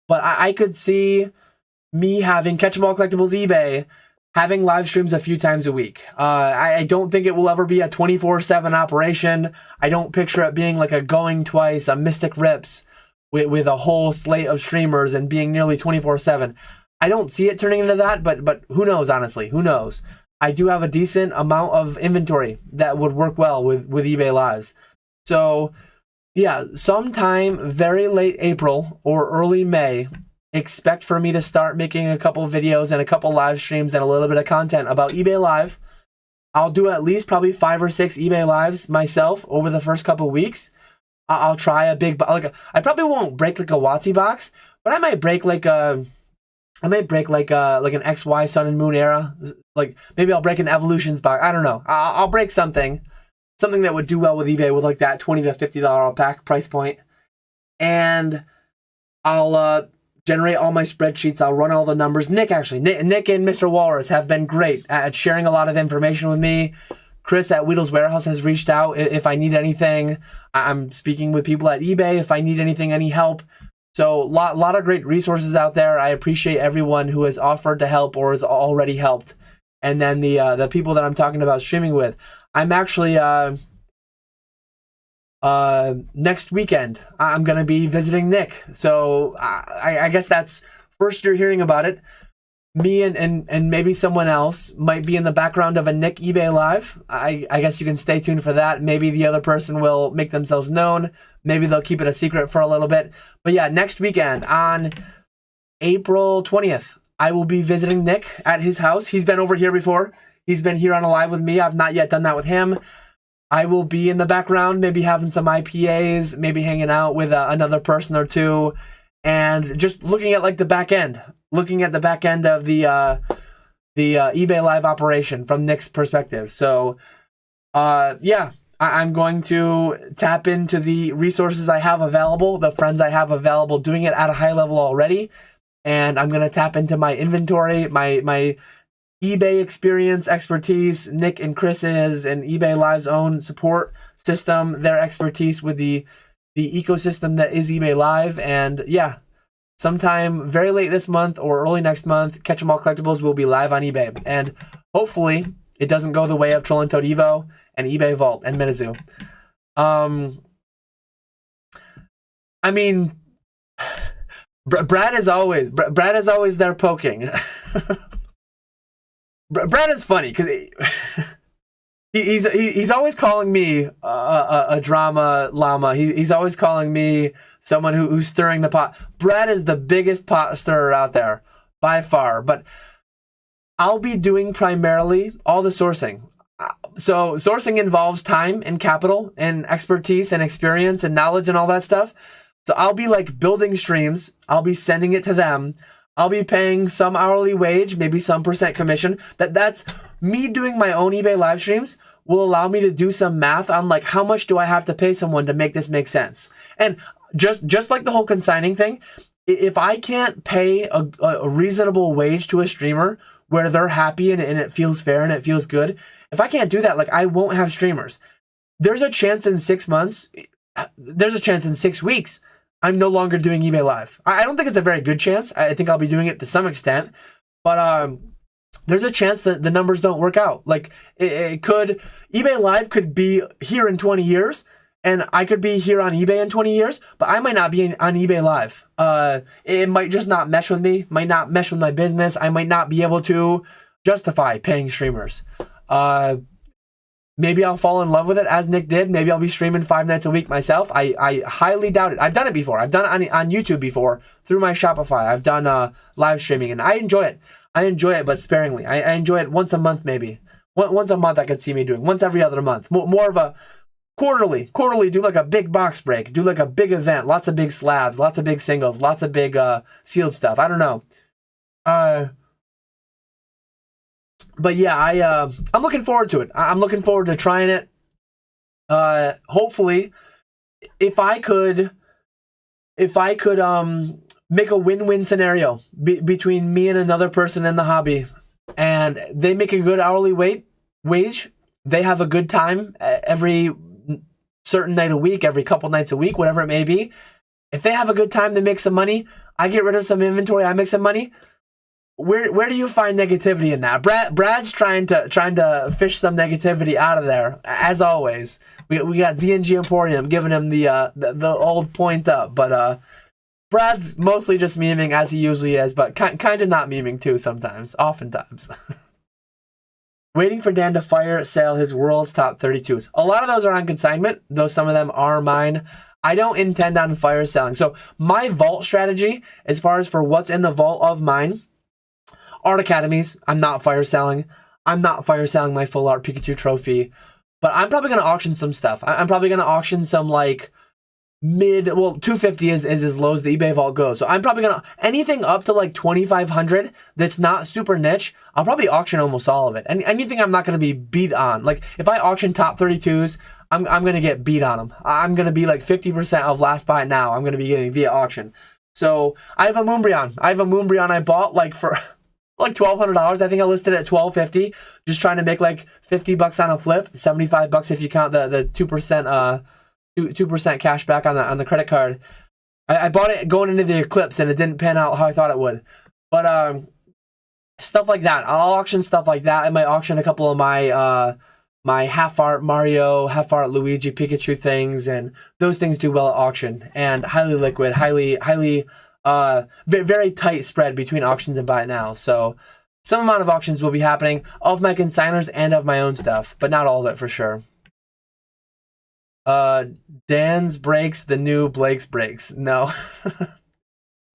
But I could see me having Catch 'em All Collectibles eBay having live streams a few times a week. I don't think it will ever be a 24/7 operation. I don't picture it being like a Going Twice, a Mystic Rips with a whole slate of streamers and being nearly 24/7. I don't see it turning into that, but who knows, honestly, who knows? I do have a decent amount of inventory that would work well with eBay Lives. So yeah, sometime very late April or early May, expect for me to start making a couple videos and a couple live streams and a little bit of content about eBay Live. I'll do at least probably 5 or 6 eBay Lives myself over the first couple weeks. I'll try a big, like I probably won't break like a WotC box, but I might break like an XY Sun and Moon era. Like maybe I'll break an Evolutions box. I don't know. I'll break something that would do well with eBay with like that $20 to $50 pack price point, and I'll generate all my spreadsheets. I'll run all the numbers. Nick and Mr. Walrus have been great at sharing a lot of information with me. Chris at Weedle's Warehouse has reached out if I need anything. I'm speaking with people at eBay if I need anything, any help. So lot of great resources out there. I appreciate everyone who has offered to help or has already helped. And then the people that I'm talking about streaming with. I'm actually next weekend I'm gonna be visiting Nick. So I guess that's first you're hearing about it. me and maybe someone else might be in the background of a Nick eBay Live. I guess you can stay tuned for that. Maybe the other person will make themselves known. Maybe they'll keep it a secret for a little bit. But yeah, next weekend on April 20th, I will be visiting Nick at his house. He's been over here before. He's been here on a live with me. I've not yet done that with him. I will be in the background, maybe having some IPAs, maybe hanging out with another person or two, and just looking at like the back end. Looking at the back end of the eBay Live operation from Nick's perspective. So, yeah, I'm going to tap into the resources I have available, the friends I have available doing it at a high level already, and I'm going to tap into my inventory, my eBay experience, expertise, Nick and Chris's, and eBay Live's own support system, their expertise with the ecosystem that is eBay Live, and yeah. Sometime very late this month or early next month, Catch 'em All Collectibles will be live on eBay. And hopefully it doesn't go the way of Troll and Toad Evo and eBay Vault and Minizu. I mean, Brad is always there poking. Brad is funny because he's always calling me a drama llama. He's always calling me someone who's stirring the pot. Brad is the biggest pot stirrer out there by far, but I'll be doing primarily all the sourcing. So sourcing involves time and capital and expertise and experience and knowledge and all that stuff. So I'll be like building streams. I'll be sending it to them. I'll be paying some hourly wage, maybe some percent commission. That's me doing my own eBay live streams will allow me to do some math on like how much do I have to pay someone to make this make sense. And just like the whole consigning thing, if I can't pay a reasonable wage to a streamer where they're happy and it feels fair and it feels good, if I can't do that, like I won't have streamers. There's a chance in 6 months, there's a chance in 6 weeks, I'm no longer doing eBay Live. I don't think it's a very good chance. I think I'll be doing it to some extent, but there's a chance that the numbers don't work out. Like it could, eBay Live could be here in 20 years, and I could be here on eBay in 20 years, but I might not be on eBay Live. It might just not mesh with me, might not mesh with my business. I might not be able to justify paying streamers. Maybe I'll fall in love with it as Nick did. Maybe I'll be streaming 5 nights a week myself. I highly doubt it. I've done it before. I've done it on YouTube before through my Shopify. I've done live streaming, and I enjoy it. I enjoy it, but sparingly. I enjoy it once a month maybe. Once a month I could see me doing. Once every other month. More of a quarterly, do like a big box break, do like a big event, lots of big slabs, lots of big singles, lots of big sealed stuff. I don't know. But yeah, I'm looking forward to it. I'm looking forward to trying it. Hopefully, if I could make a win-win scenario between me and another person in the hobby, and they make a good hourly wage, they have a good time every certain night a week, every couple nights a week, whatever it may be. If they have a good time, they make some money. I get rid of some inventory, I make some money. Where do you find negativity in that? Brad's trying to fish some negativity out of there, as always. We got ZNG Emporium giving him the old point up, but Brad's mostly just memeing as he usually is, but kind of not memeing too sometimes, oftentimes. Waiting for Dan to fire sale his world's top 32s. A lot of those are on consignment, though some of them are mine. I don't intend on fire selling. So my vault strategy, as far as for what's in the vault of mine, Art Academies, I'm not fire selling. I'm not fire selling my full art Pikachu trophy, but I'm probably going to auction some stuff. I'm probably going to auction some like 250 is as low as the eBay vault goes. So I'm probably going to, anything up to like 2,500 that's not super niche, I'll probably auction almost all of it. And anything I'm not going to be beat on. Like if I auction top 32s, I'm going to get beat on them. I'm going to be like 50% of last buy now. I'm going to be getting via auction. So I have a Moonbryon. I bought like for like $1,200. I think I listed it at $1,250. Just trying to make like $50 on a flip, $75 if you count the 2% 2% cash back on the credit card. I bought it going into the eclipse and it didn't pan out how I thought it would. But stuff like that. I'll auction stuff like that. I might auction a couple of my half art Mario, half art Luigi, Pikachu things, and those things do well at auction and highly liquid, highly very tight spread between auctions and buy it now. So some amount of auctions will be happening of my consigners and of my own stuff, but not all of it for sure. Dan's breaks, the new Blake's breaks. No.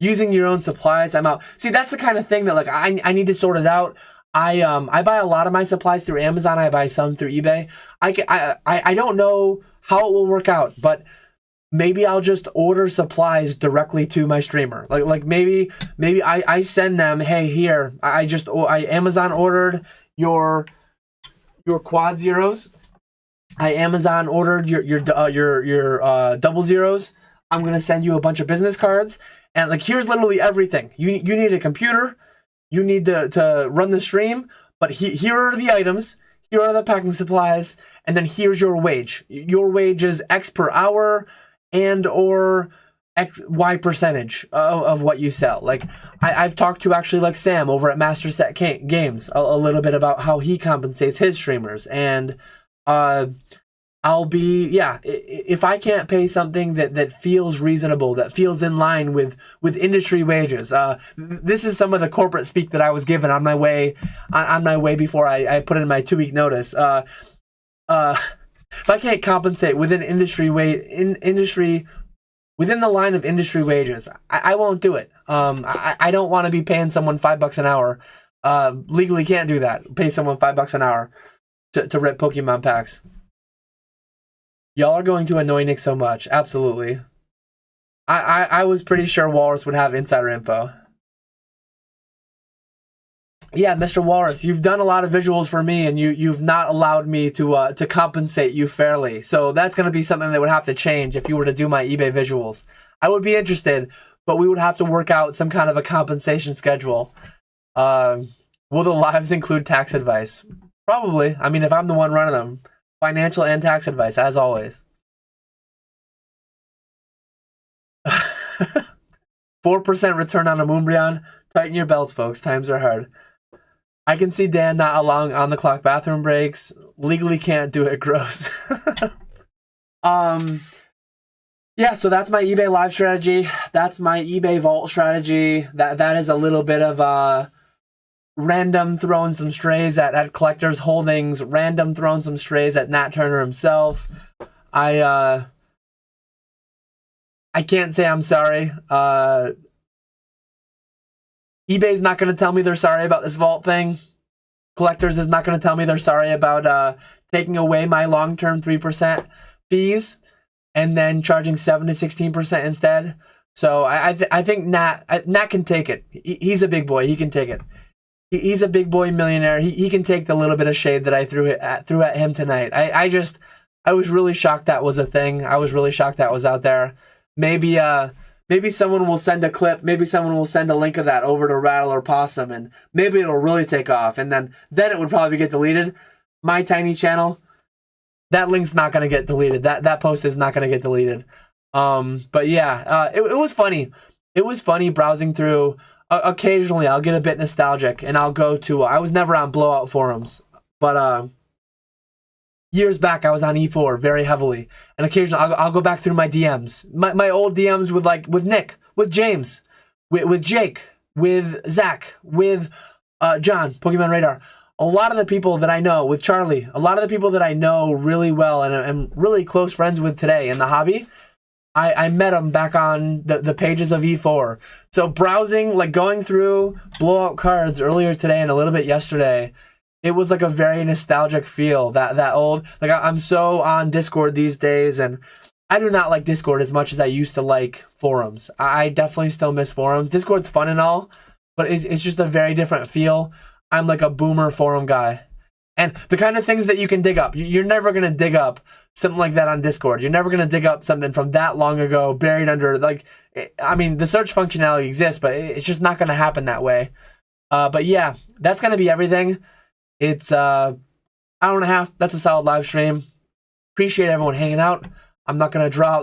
Using your own supplies, I'm out. See, that's the kind of thing that like I need to sort it out. I buy a lot of my supplies through Amazon. I buy some through eBay. I don't know how it will work out, but maybe I'll just order supplies directly to my streamer. Like maybe I send them, hey, here, I Amazon ordered your quad zeros. I Amazon ordered your double zeros. I'm gonna send you a bunch of business cards, and like here's literally everything. You need a computer. You need to run the stream, but here are the items. Here are the packing supplies, and then here's your wage. Your wage is X per hour and or X Y percentage of what you sell. Like I've talked to actually like Sam over at Master Set Games a little bit about how he compensates his streamers, and I'll be, yeah, if I can't pay something that feels reasonable, that feels in line with industry wages. This is some of the corporate speak that I was given on my way before I put in my 2-week notice. If I can't compensate within within the line of industry wages, I won't do it. I don't want to be paying someone $5 an hour. Legally can't do that. Pay someone $5 an hour to rip Pokemon packs. Y'all are going to annoy Nick so much. Absolutely. I was pretty sure Walrus would have insider info. Yeah, Mr. Walrus, you've done a lot of visuals for me, and you've not allowed me to compensate you fairly. So that's going to be something that would have to change if you were to do my eBay visuals. I would be interested, but we would have to work out some kind of a compensation schedule. Will the lives include tax advice? Probably. I mean, if I'm the one running them. Financial and tax advice, as always. 4% return on a Moonbryon. Tighten your belts, folks. Times are hard. I can see Dan not allowing on-the-clock bathroom breaks. Legally can't do it. Gross. Yeah, so that's my eBay live strategy. That's my eBay vault strategy. That is a little bit of random throwing some strays at collectors' holdings, random throwing some strays at Nat Turner himself. I can't say I'm sorry. eBay's not going to tell me they're sorry about this vault thing. Collectors is not going to tell me they're sorry about taking away my long-term 3% fees and then charging 7 to 16% instead. So I think Nat can take it. He's a big boy. He can take it. He's a big boy millionaire. He can take the little bit of shade that I threw at him tonight. I was really shocked that was a thing. I was really shocked that was out there. Maybe someone will send a clip. Maybe someone will send a link of that over to Rattle or Possum, and maybe it'll really take off. And then it would probably get deleted. My tiny channel, that link's not gonna get deleted. That post is not gonna get deleted. But yeah, it was funny. It was funny browsing through. Occasionally, I'll get a bit nostalgic, and I'll go to... I was never on blowout forums, but years back, I was on E4 very heavily, and occasionally, I'll go back through my DMs. My old DMs with Nick, with James, with Jake, with Zach, with John, Pokemon Radar. A lot of the people that I know, with Charlie, a lot of the people that I know really well and I'm really close friends with today in the hobby, I met them back on the pages of E4. So browsing, like going through blowout cards earlier today and a little bit yesterday, it was like a very nostalgic feel, that old. Like I'm so on Discord these days, and I do not like Discord as much as I used to like forums. I definitely still miss forums. Discord's fun and all, but it's just a very different feel. I'm like a boomer forum guy. And the kind of things that you can dig up, you're never going to dig up something like that on Discord. You're never going to dig up something from that long ago, buried under, like, I mean, the search functionality exists, but it's just not going to happen that way. But yeah, that's going to be everything. It's hour and a half. That's a solid live stream. Appreciate everyone hanging out. I'm not going to draw out